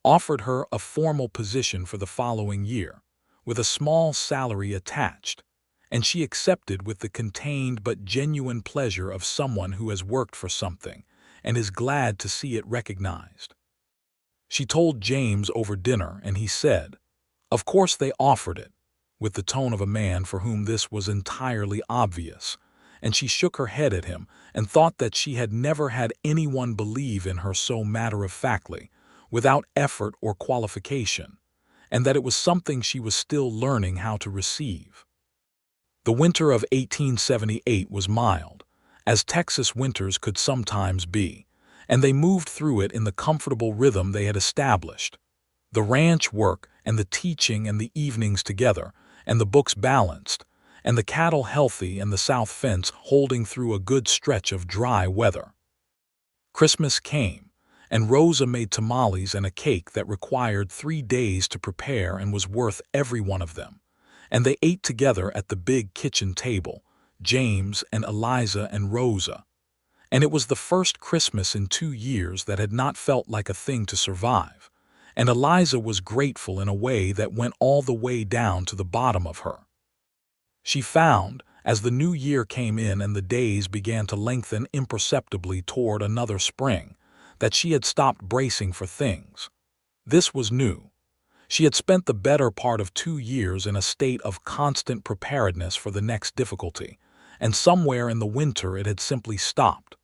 Speaker 1: offered her a formal position for the following year, with a small salary attached, and she accepted with the contained but genuine pleasure of someone who has worked for something and is glad to see it recognized. She told James over dinner, and he said, "Of course they offered it," with the tone of a man for whom this was entirely obvious, and she shook her head at him and thought that she had never had anyone believe in her so matter-of-factly, without effort or qualification, and that it was something she was still learning how to receive. The winter of 1878 was mild, as Texas winters could sometimes be, and they moved through it in the comfortable rhythm they had established. The ranch work and the teaching and the evenings together, and the books balanced, and the cattle healthy and the south fence holding through a good stretch of dry weather. Christmas came, and Rosa made tamales and a cake that required 3 days to prepare and was worth every one of them, and they ate together at the big kitchen table, James and Eliza and Rosa. And it was the first Christmas in 2 years that had not felt like a thing to survive, and Eliza was grateful in a way that went all the way down to the bottom of her. She found, as the new year came in and the days began to lengthen imperceptibly toward another spring, that she had stopped bracing for things. This was new. She had spent the better part of 2 years in a state of constant preparedness for the next difficulty, and somewhere in the winter it had simply stopped.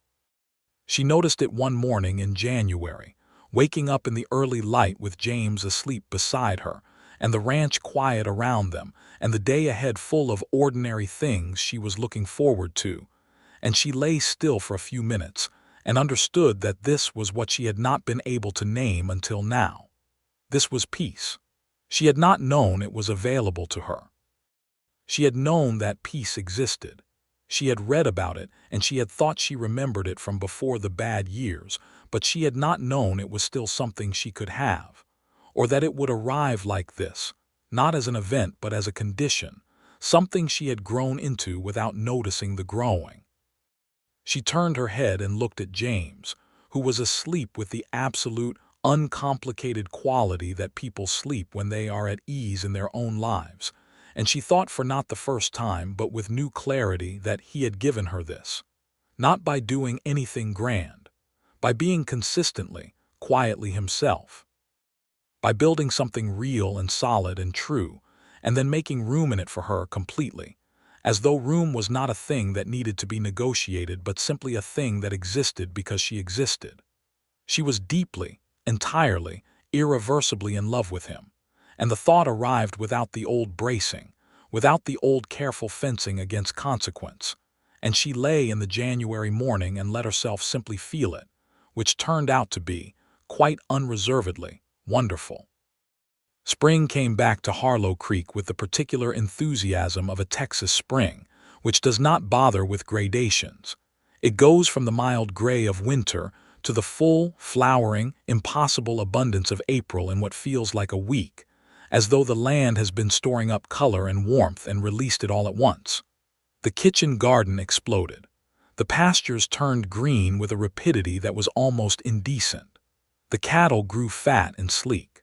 Speaker 1: She noticed it one morning in January, waking up in the early light with James asleep beside her, and the ranch quiet around them, and the day ahead full of ordinary things she was looking forward to, and she lay still for a few minutes, and understood that this was what she had not been able to name until now. This was peace. She had not known it was available to her. She had known that peace existed. She had read about it, and she had thought she remembered it from before the bad years, but she had not known it was still something she could have, or that it would arrive like this, not as an event but as a condition, something she had grown into without noticing the growing. She turned her head and looked at James, who was asleep with the absolute, uncomplicated quality that people sleep when they are at ease in their own lives, and she thought for not the first time but with new clarity that he had given her this, not by doing anything grand, by being consistently, quietly himself, by building something real and solid and true, and then making room in it for her completely, as though room was not a thing that needed to be negotiated but simply a thing that existed because she existed. She was deeply, entirely, irreversibly in love with him, and the thought arrived without the old bracing, without the old careful fencing against consequence, and she lay in the January morning and let herself simply feel it, which turned out to be, quite unreservedly, wonderful. Spring came back to Harlow Creek with the particular enthusiasm of a Texas spring, which does not bother with gradations. It goes from the mild gray of winter to the full, flowering, impossible abundance of April in what feels like a week, as though the land has been storing up color and warmth and released it all at once. The kitchen garden exploded. The pastures turned green with a rapidity that was almost indecent. The cattle grew fat and sleek.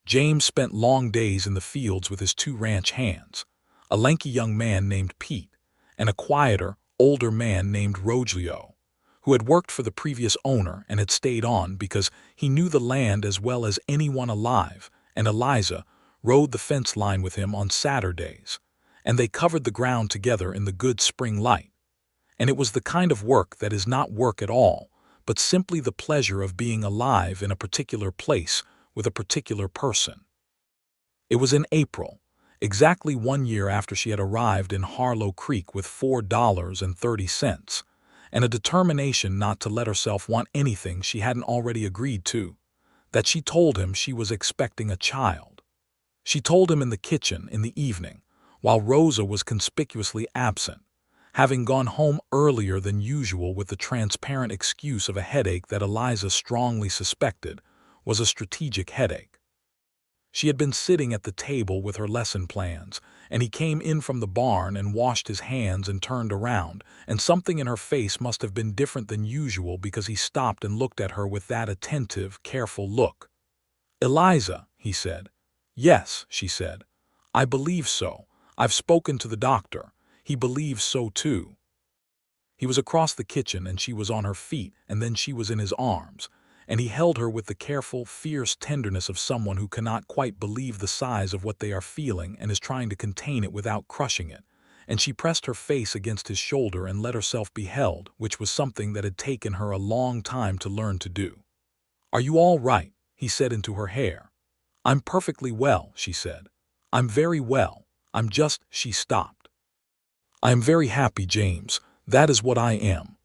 Speaker 1: James spent long days in the fields with his two ranch hands, a lanky young man named Pete, and a quieter, older man named Rogelio, who had worked for the previous owner and had stayed on because he knew the land as well as anyone alive, and Eliza rode the fence line with him on Saturdays, and they covered the ground together in the good spring light. And it was the kind of work that is not work at all, but simply the pleasure of being alive in a particular place with a particular person. It was in April, exactly 1 year after she had arrived in Harlow Creek with $4.30, and a determination not to let herself want anything she hadn't already agreed to, that she told him she was expecting a child. She told him in the kitchen in the evening, while Rosa was conspicuously absent, having gone home earlier than usual with the transparent excuse of a headache that Eliza strongly suspected was a strategic headache. She had been sitting at the table with her lesson plans, and he came in from the barn and washed his hands and turned around, and something in her face must have been different than usual because he stopped and looked at her with that attentive, careful look. "Eliza," he said. "Yes," she said. "I believe so. I've spoken to the doctor. He believes so too." He was across the kitchen and she was on her feet, and then she was in his arms, and he held her with the careful, fierce tenderness of someone who cannot quite believe the size of what they are feeling and is trying to contain it without crushing it, and she pressed her face against his shoulder and let herself be held, which was something that had taken her a long time to learn to do. "Are you all right?" he said into her hair. "I'm perfectly well," she said. "I'm very well. I'm just—" She stopped. "I am very happy, James. That is what I am."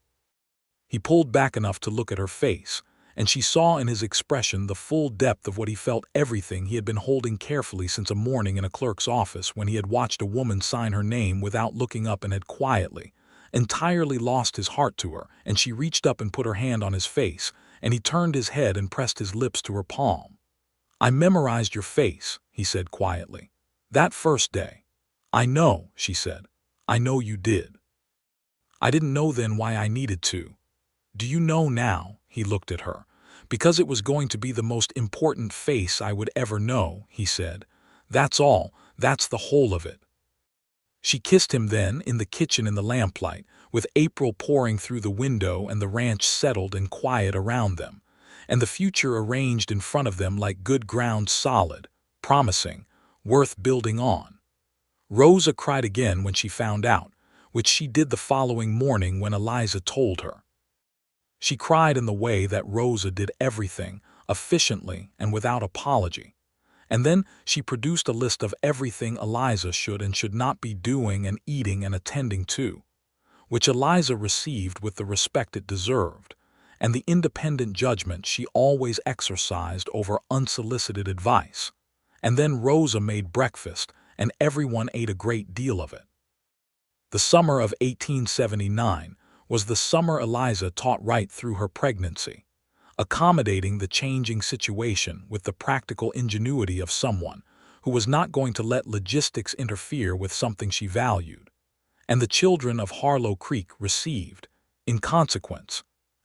Speaker 1: He pulled back enough to look at her face, and she saw in his expression the full depth of what he felt, everything he had been holding carefully since a morning in a clerk's office when he had watched a woman sign her name without looking up and had quietly, entirely lost his heart to her, and she reached up and put her hand on his face, and he turned his head and pressed his lips to her palm. "I memorized your face," he said quietly, "that first day." "I know," she said. "I know you did. I didn't know then why I needed to. Do you know now?" He looked at her. "Because it was going to be the most important face I would ever know," he said. "That's all. That's the whole of it." She kissed him then, in the kitchen in the lamplight, with April pouring through the window and the ranch settled and quiet around them, and the future arranged in front of them like good ground, solid, promising, worth building on. Rosa cried again when she found out, which she did the following morning when Eliza told her. She cried in the way that Rosa did everything, efficiently and without apology. And then she produced a list of everything Eliza should and should not be doing and eating and attending to, which Eliza received with the respect it deserved, and the independent judgment she always exercised over unsolicited advice. And then Rosa made breakfast, and everyone ate a great deal of it. The summer of 1879 was the summer Eliza taught right through her pregnancy, accommodating the changing situation with the practical ingenuity of someone who was not going to let logistics interfere with something she valued. And the children of Harlow Creek received, in consequence,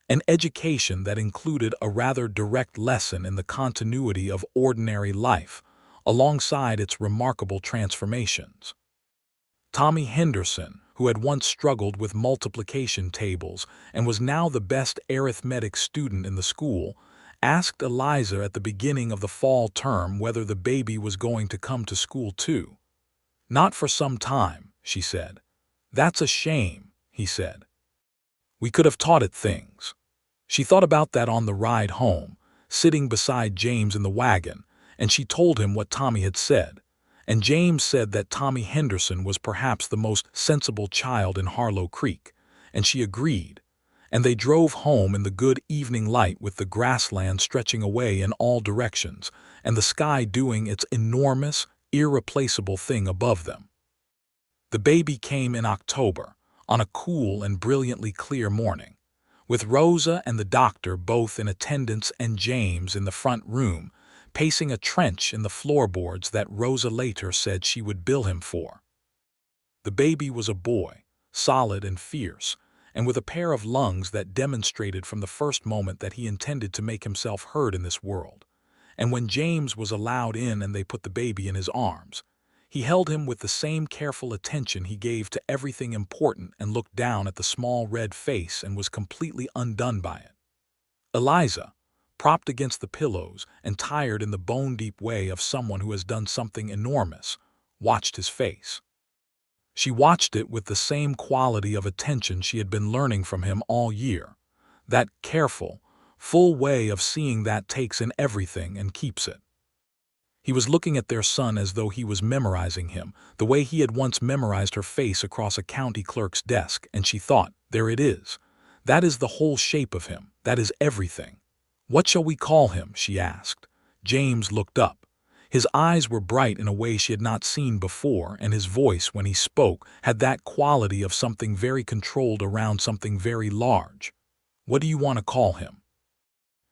Speaker 1: an education that included a rather direct lesson in the continuity of ordinary life, alongside its remarkable transformations. Tommy Henderson, who had once struggled with multiplication tables and was now the best arithmetic student in the school, asked Eliza at the beginning of the fall term whether the baby was going to come to school too. "Not for some time," she said. "That's a shame," he said. "We could have taught it things." She thought about that on the ride home, sitting beside James in the wagon, and she told him what Tommy had said. And James said that Tommy Henderson was perhaps the most sensible child in Harlow Creek, and she agreed. And they drove home in the good evening light with the grassland stretching away in all directions, and the sky doing its enormous, irreplaceable thing above them. The baby came in October, on a cool and brilliantly clear morning, with Rosa and the doctor both in attendance and James in the front room, pacing a trench in the floorboards that Rosa later said she would bill him for. The baby was a boy, solid and fierce, and with a pair of lungs that demonstrated from the first moment that he intended to make himself heard in this world. And when James was allowed in and they put the baby in his arms, he held him with the same careful attention he gave to everything important and looked down at the small red face and was completely undone by it. Eliza, propped against the pillows and tired in the bone-deep way of someone who has done something enormous, watched his face. She watched it with the same quality of attention she had been learning from him all year, that careful, full way of seeing that takes in everything and keeps it. He was looking at their son as though he was memorizing him, the way he had once memorized her face across a county clerk's desk, and she thought, there it is. That is the whole shape of him, that is everything. "What shall we call him?" she asked. James looked up. His eyes were bright in a way she had not seen before, and his voice, when he spoke, had that quality of something very controlled around something very large. "What do you want to call him?"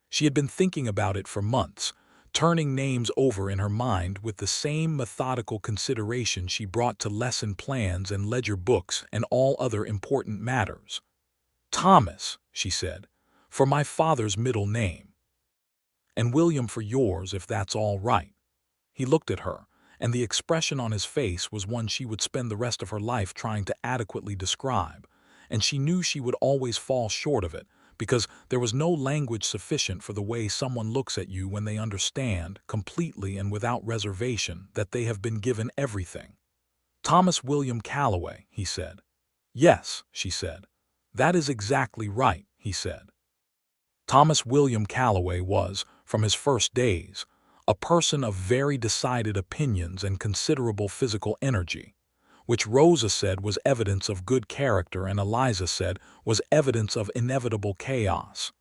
Speaker 1: She had been thinking about it for months, turning names over in her mind with the same methodical consideration she brought to lesson plans and ledger books and all other important matters. "Thomas," she said, "for my father's middle name. And William for yours, if that's all right." He looked at her, and the expression on his face was one she would spend the rest of her life trying to adequately describe, and she knew she would always fall short of it, because there was no language sufficient for the way someone looks at you when they understand, completely and without reservation, that they have been given everything. "Thomas William Calloway," he said. "Yes," she said. "That is exactly right," he said. Thomas William Calloway was, from his first days, a person of very decided opinions and considerable physical energy, which Rosa said was evidence of good character and Eliza said was evidence of inevitable chaos.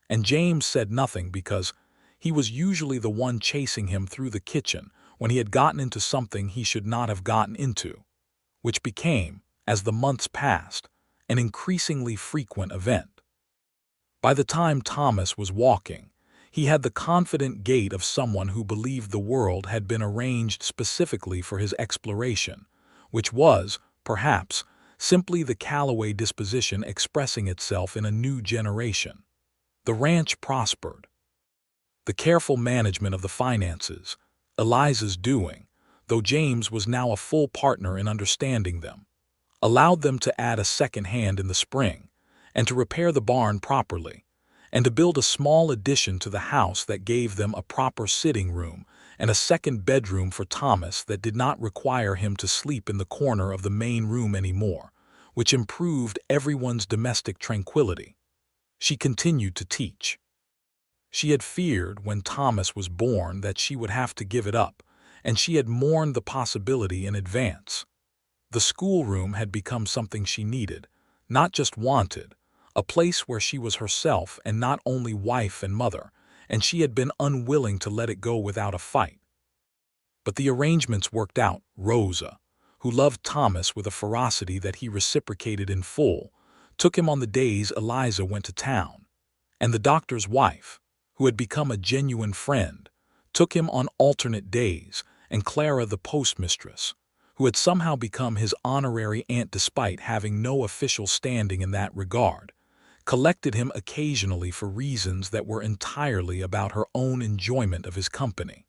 Speaker 1: And James said nothing because he was usually the one chasing him through the kitchen when he had gotten into something he should not have gotten into, which became, as the months passed, an increasingly frequent event. By the time Thomas was walking, he had the confident gait of someone who believed the world had been arranged specifically for his exploration, which was, perhaps, simply the Calloway disposition expressing itself in a new generation. The ranch prospered. The careful management of the finances, Eliza's doing, though James was now a full partner in understanding them, allowed them to add a second hand in the spring, and to repair the barn properly, and to build a small addition to the house that gave them a proper sitting room and a second bedroom for Thomas that did not require him to sleep in the corner of the main room anymore, which improved everyone's domestic tranquility. She continued to teach. She had feared when Thomas was born that she would have to give it up, and she had mourned the possibility in advance. The schoolroom had become something she needed, not just wanted, a place where she was herself and not only wife and mother, and she had been unwilling to let it go without a fight. But the arrangements worked out. Rosa, who loved Thomas with a ferocity that he reciprocated in full, took him on the days Eliza went to town, and the doctor's wife, who had become a genuine friend, took him on alternate days, and Clara, the postmistress, who had somehow become his honorary aunt despite having no official standing in that regard, collected him occasionally for reasons that were entirely about her own enjoyment of his company.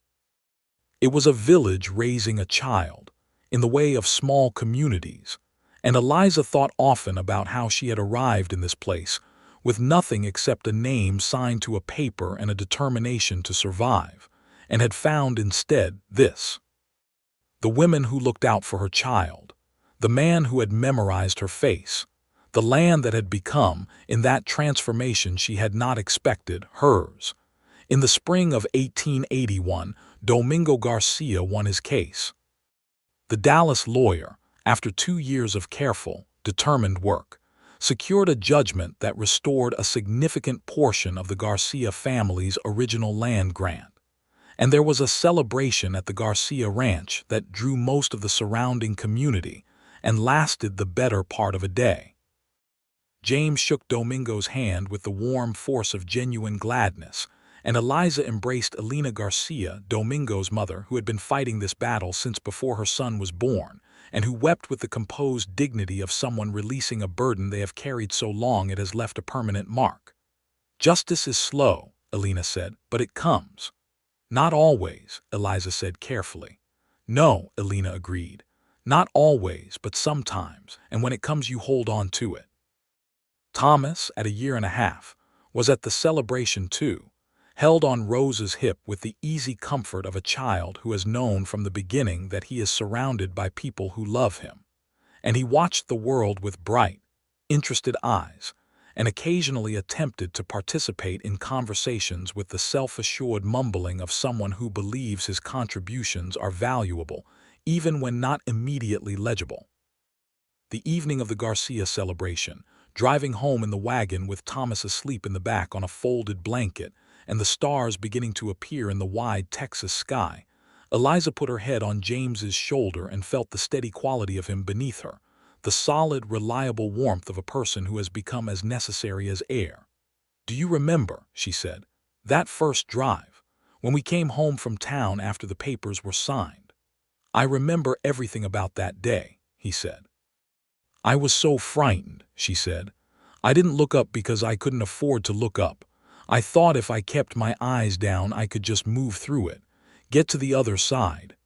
Speaker 1: It was a village raising a child, in the way of small communities, and Eliza thought often about how she had arrived in this place with nothing except a name signed to a paper and a determination to survive, and had found instead this: the women who looked out for her child, the man who had memorized her face, the land that had become, in that transformation she had not expected, hers. In the spring of 1881, Domingo Garcia won his case. The Dallas lawyer, after 2 years of careful, determined work, secured a judgment that restored a significant portion of the Garcia family's original land grant, and there was a celebration at the Garcia ranch that drew most of the surrounding community and lasted the better part of a day. James shook Domingo's hand with the warm force of genuine gladness, and Eliza embraced Elena Garcia, Domingo's mother, who had been fighting this battle since before her son was born, and who wept with the composed dignity of someone releasing a burden they have carried so long it has left a permanent mark. "Justice is slow," Elena said, "but it comes." "Not always," Eliza said carefully. "No," Elena agreed. "Not always, but sometimes, and when it comes you hold on to it." Thomas, at 1.5 years, was at the celebration too, held on Rosa's hip with the easy comfort of a child who has known from the beginning that he is surrounded by people who love him, and he watched the world with bright, interested eyes, and occasionally attempted to participate in conversations with the self-assured mumbling of someone who believes his contributions are valuable, even when not immediately legible. The evening of the Garcia celebration, driving home in the wagon with Thomas asleep in the back on a folded blanket and the stars beginning to appear in the wide Texas sky, Eliza put her head on James's shoulder and felt the steady quality of him beneath her, the solid, reliable warmth of a person who has become as necessary as air. "Do you remember," she said, "that first drive, when we came home from town after the papers were signed?" "I remember everything about that day," he said. "I was so frightened," she said. "I didn't look up because I couldn't afford to look up. I thought if I kept my eyes down I could just move through it, get to the other side."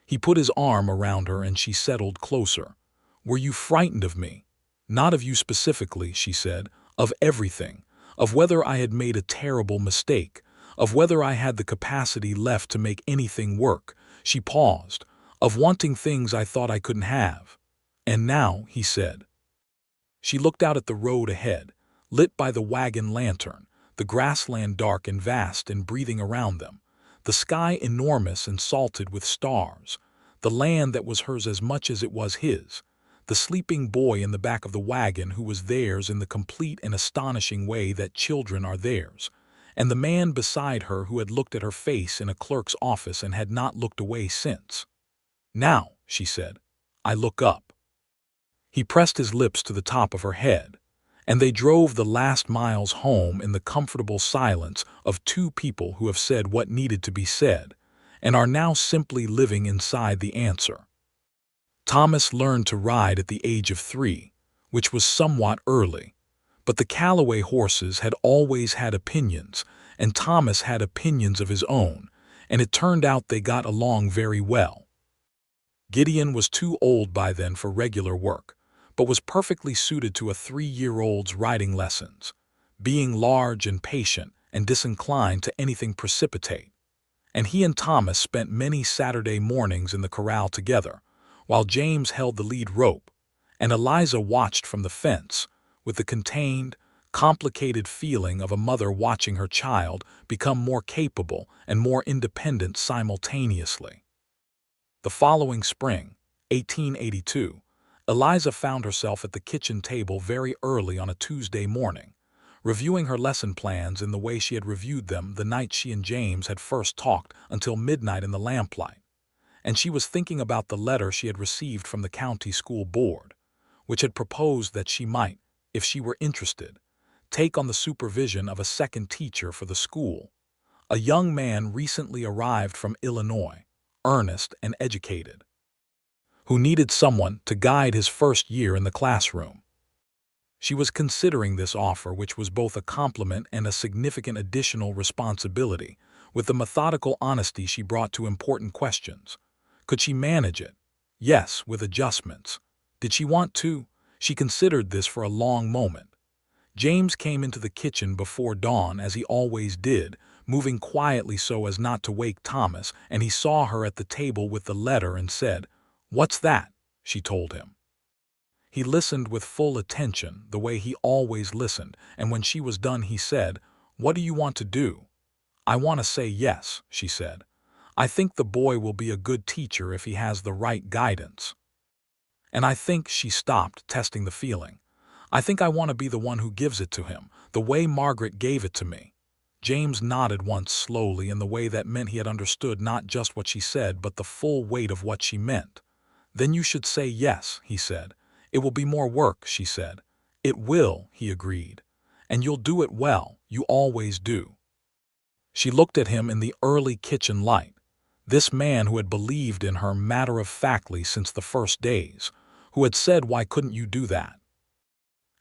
Speaker 1: He put his arm around her and she settled closer. "Were you frightened of me?" "Not of you specifically," she said, "of everything, of whether I had made a terrible mistake, of whether I had the capacity left to make anything work." She paused. "Of wanting things I thought I couldn't have." "And now," he said. She looked out at the road ahead, lit by the wagon lantern, the grassland dark and vast and breathing around them, the sky enormous and salted with stars, the land that was hers as much as it was his, the sleeping boy in the back of the wagon who was theirs in the complete and astonishing way that children are theirs, and the man beside her who had looked at her face in a clerk's office and had not looked away since. "Now," she said, "I look up." He pressed his lips to the top of her head, and they drove the last miles home in the comfortable silence of two people who have said what needed to be said and are now simply living inside the answer. Thomas learned to ride at the age of 3, which was somewhat early, but the Calloway horses had always had opinions, and Thomas had opinions of his own, and it turned out they got along very well. Gideon was too old by then for regular work, but was perfectly suited to a 3-year-old's riding lessons, being large and patient and disinclined to anything precipitate. And he and Thomas spent many Saturday mornings in the corral together, while James held the lead rope, and Eliza watched from the fence, with the contained, complicated feeling of a mother watching her child become more capable and more independent simultaneously. The following spring, 1882, Eliza found herself at the kitchen table very early on a Tuesday morning, reviewing her lesson plans in the way she had reviewed them the night she and James had first talked until midnight in the lamplight. And she was thinking about the letter she had received from the county school board, which had proposed that she might, if she were interested, take on the supervision of a second teacher for the school, a young man recently arrived from Illinois, earnest and educated, who needed someone to guide his first year in the classroom. She was considering this offer, which was both a compliment and a significant additional responsibility, with the methodical honesty she brought to important questions. Could she manage it? Yes, with adjustments. Did she want to? She considered this for a long moment. James came into the kitchen before dawn, as he always did, moving quietly so as not to wake Thomas, and he saw her at the table with the letter and said, "What's that?" she told him. He listened with full attention, the way he always listened, and when she was done he said, "What do you want to do?" "I want to say yes," she said. "I think the boy will be a good teacher if he has the right guidance. And I think," she stopped, testing the feeling, "I think I want to be the one who gives it to him, the way Margaret gave it to me." James nodded once slowly in the way that meant he had understood not just what she said but the full weight of what she meant. "Then you should say yes," he said. "It will be more work," she said. "It will," he agreed. "And you'll do it well, you always do." She looked at him in the early kitchen light, this man who had believed in her matter-of-factly since the first days, who had said, "Why couldn't you do that?"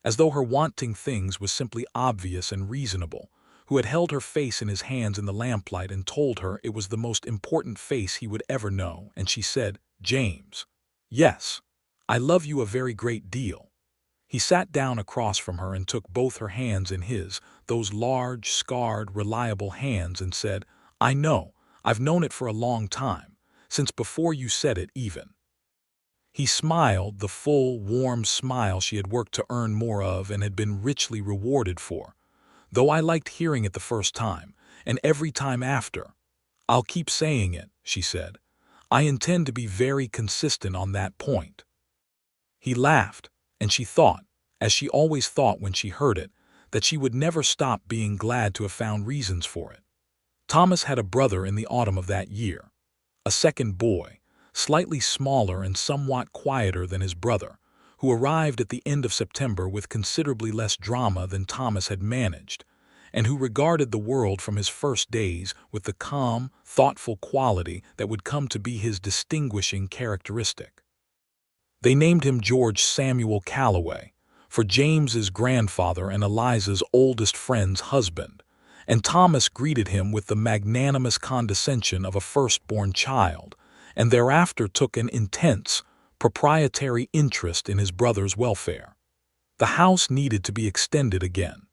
Speaker 1: As though her wanting things was simply obvious and reasonable, who had held her face in his hands in the lamplight and told her it was the most important face he would ever know, and she said, "James, yes, I love you a very great deal." He sat down across from her and took both her hands in his, those large, scarred, reliable hands, and said, "I know, I've known it for a long time, since before you said it even." He smiled, the full, warm smile she had worked to earn more of and had been richly rewarded for. "Though I liked hearing it the first time, and every time after. I'll keep saying it," she said. "I intend to be very consistent on that point." He laughed, and she thought, as she always thought when she heard it, that she would never stop being glad to have found reasons for it. Thomas had a brother in the autumn of that year, a second boy, slightly smaller and somewhat quieter than his brother, who arrived at the end of September with considerably less drama than Thomas had managed, and who regarded the world from his first days with the calm, thoughtful quality that would come to be his distinguishing characteristic. They named him George Samuel Calloway, for James's grandfather and Eliza's oldest friend's husband, and Thomas greeted him with the magnanimous condescension of a firstborn child, and thereafter took an intense, proprietary interest in his brother's welfare. The house needed to be extended again.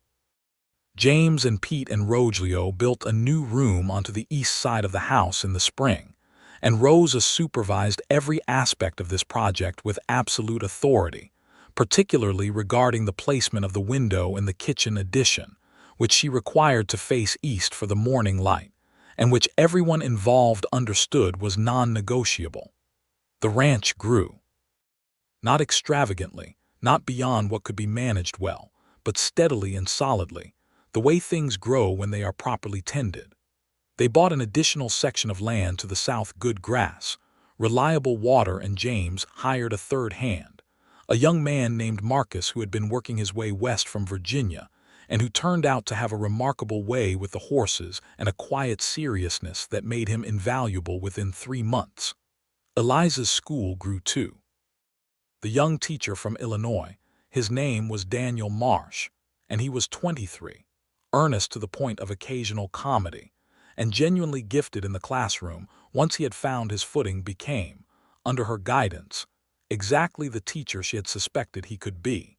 Speaker 1: James and Pete and Rogelio built a new room onto the east side of the house in the spring, and Rosa supervised every aspect of this project with absolute authority, particularly regarding the placement of the window in the kitchen addition, which she required to face east for the morning light, and which everyone involved understood was non-negotiable. The ranch grew. Not extravagantly, not beyond what could be managed well, but steadily and solidly, the way things grow when they are properly tended. They bought an additional section of land to the south, good grass, reliable water, and James hired a third hand, a young man named Marcus who had been working his way west from Virginia and who turned out to have a remarkable way with the horses and a quiet seriousness that made him invaluable within 3 months. Eliza's school grew too. The young teacher from Illinois, his name was Daniel Marsh, and he was 23, earnest to the point of occasional comedy, and genuinely gifted in the classroom once he had found his footing, became, under her guidance, exactly the teacher she had suspected he could be.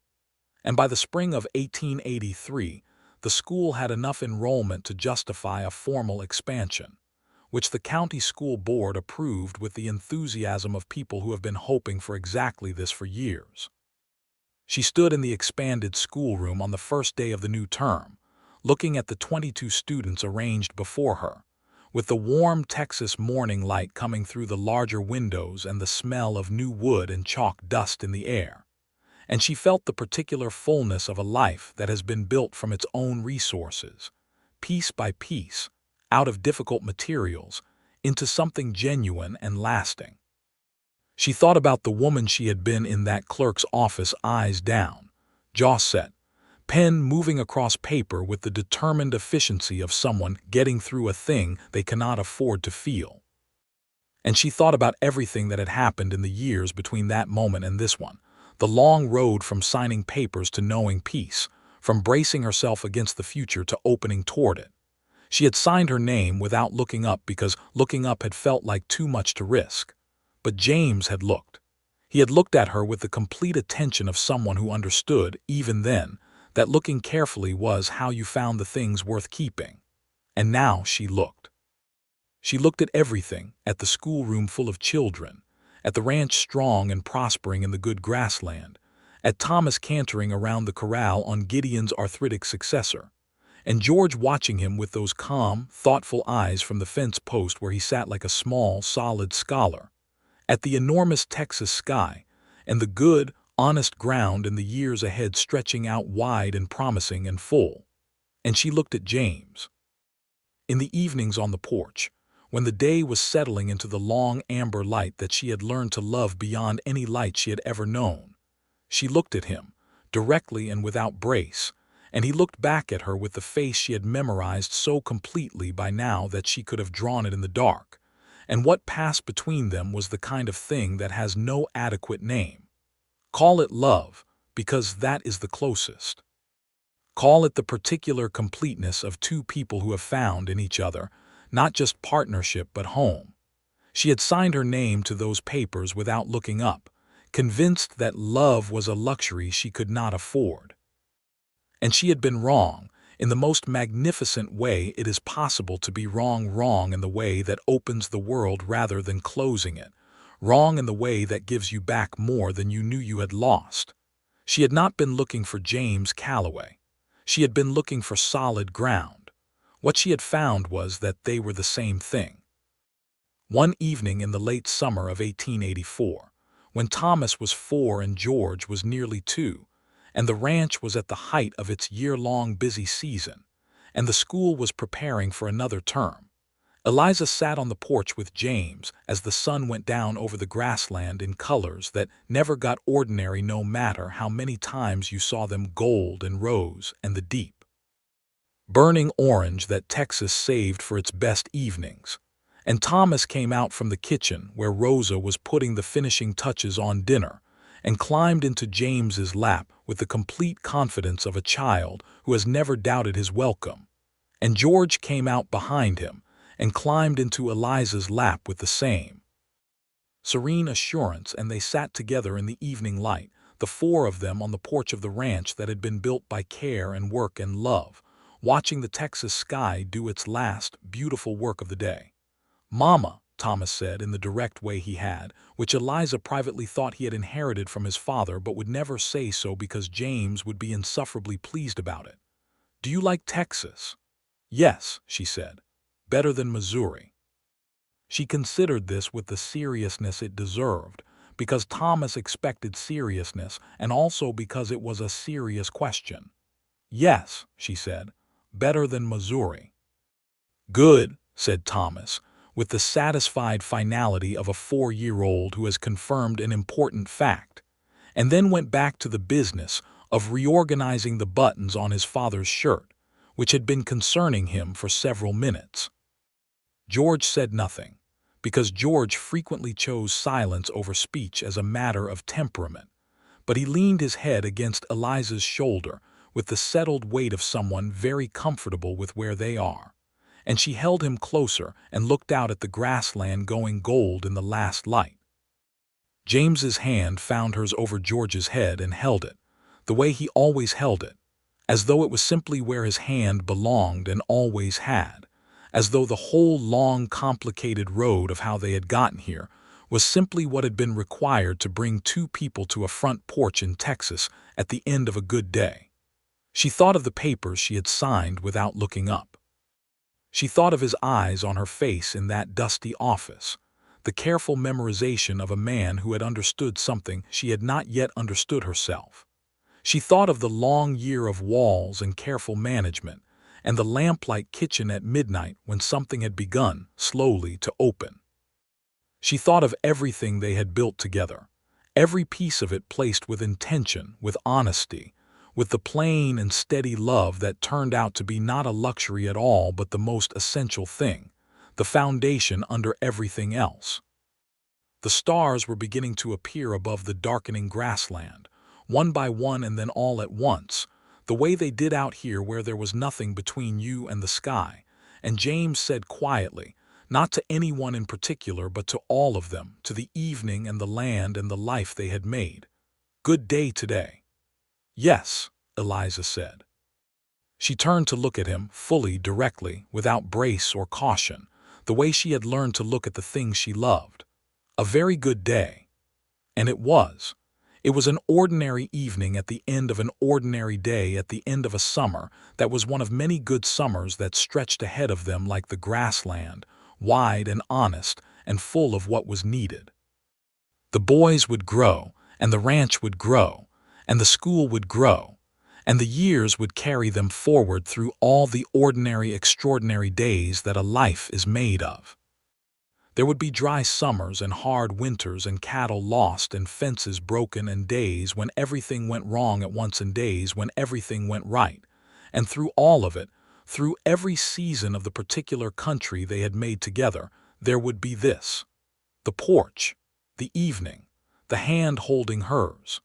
Speaker 1: And by the spring of 1883, the school had enough enrollment to justify a formal expansion, which the county school board approved with the enthusiasm of people who have been hoping for exactly this for years. She stood in the expanded schoolroom on the first day of the new term, looking at the 22 students arranged before her, with the warm Texas morning light coming through the larger windows and the smell of new wood and chalk dust in the air. And she felt the particular fullness of a life that has been built from its own resources, piece by piece, out of difficult materials, into something genuine and lasting. She thought about the woman she had been in that clerk's office, eyes down, jaw set, pen moving across paper with the determined efficiency of someone getting through a thing they cannot afford to feel. And she thought about everything that had happened in the years between that moment and this one, the long road from signing papers to knowing peace, from bracing herself against the future to opening toward it. She had signed her name without looking up because looking up had felt like too much to risk. But James had looked. He had looked at her with the complete attention of someone who understood, even then, that looking carefully was how you found the things worth keeping. And now she looked. She looked at everything, at the schoolroom full of children, at the ranch strong and prospering in the good grassland, at Thomas cantering around the corral on Gideon's arthritic successor, and George watching him with those calm, thoughtful eyes from the fence post where he sat like a small, solid scholar, at the enormous Texas sky, and the good, honest ground in the years ahead stretching out wide and promising and full. And she looked at James. In the evenings on the porch, when the day was settling into the long amber light that she had learned to love beyond any light she had ever known, she looked at him, directly and without brace, and he looked back at her with the face she had memorized so completely by now that she could have drawn it in the dark. And what passed between them was the kind of thing that has no adequate name. Call it love, because that is the closest. Call it the particular completeness of two people who have found in each other not just partnership but home. She had signed her name to those papers without looking up, convinced that love was a luxury she could not afford. And she had been wrong. In the most magnificent way it is possible to be wrong in the way that opens the world rather than closing it, wrong in the way that gives you back more than you knew you had lost. She had not been looking for James Calloway. She had been looking for solid ground. What she had found was that they were the same thing. One evening in the late summer of 1884, when Thomas was 4 and George was nearly 2, and the ranch was at the height of its year-long busy season, and the school was preparing for another term, Eliza sat on the porch with James as the sun went down over the grassland in colors that never got ordinary no matter how many times you saw them gold and rose and the deep burning orange that Texas saved for its best evenings. And Thomas came out from the kitchen where Rosa was putting the finishing touches on dinner and climbed into James's lap with the complete confidence of a child who has never doubted his welcome. And George came out behind him and climbed into Eliza's lap with the same serene assurance, and they sat together in the evening light, the 4 of them on the porch of the ranch that had been built by care and work and love, watching the Texas sky do its last, beautiful work of the day. "Mama," Thomas said in the direct way he had, which Eliza privately thought he had inherited from his father but would never say so because James would be insufferably pleased about it. "Do you like Texas?" "Yes," she said. "Better than Missouri." She considered this with the seriousness it deserved, because Thomas expected seriousness and also because it was a serious question. "Yes," she said, "better than Missouri." "Good," said Thomas, with the satisfied finality of a 4-year-old who has confirmed an important fact, and then went back to the business of reorganizing the buttons on his father's shirt, which had been concerning him for several minutes. George said nothing, because George frequently chose silence over speech as a matter of temperament, but he leaned his head against Eliza's shoulder with the settled weight of someone very comfortable with where they are, and she held him closer and looked out at the grassland going gold in the last light. James's hand found hers over George's head and held it, the way he always held it, as though it was simply where his hand belonged and always had, as though the whole long, complicated road of how they had gotten here was simply what had been required to bring 2 people to a front porch in Texas at the end of a good day. She thought of the papers she had signed without looking up. She thought of his eyes on her face in that dusty office, the careful memorization of a man who had understood something she had not yet understood herself. She thought of the long year of walls and careful management, and the lamplight kitchen at midnight when something had begun, slowly, to open. She thought of everything they had built together, every piece of it placed with intention, with honesty, with the plain and steady love that turned out to be not a luxury at all but the most essential thing, the foundation under everything else. The stars were beginning to appear above the darkening grassland, one by one and then all at once, the way they did out here where there was nothing between you and the sky, and James said quietly, not to anyone in particular but to all of them, to the evening and the land and the life they had made, "Good day today." "Yes," Eliza said. She turned to look at him, fully, directly, without brace or caution, the way she had learned to look at the things she loved. A very good day. And it was. It was an ordinary evening at the end of an ordinary day at the end of a summer that was one of many good summers that stretched ahead of them like the grassland, wide and honest and full of what was needed. The boys would grow, and the ranch would grow, and the school would grow, and the years would carry them forward through all the ordinary, extraordinary days that a life is made of. There would be dry summers and hard winters and cattle lost and fences broken and days when everything went wrong at once and days when everything went right. And through all of it, through every season of the particular country they had made together, there would be this: the porch, the evening, the hand holding hers.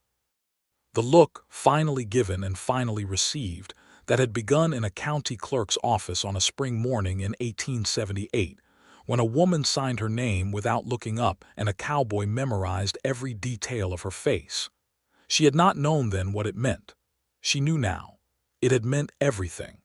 Speaker 1: The look, finally given and finally received, that had begun in a county clerk's office on a spring morning in 1878, when a woman signed her name without looking up and a cowboy memorized every detail of her face. She had not known then what it meant. She knew now. It had meant everything.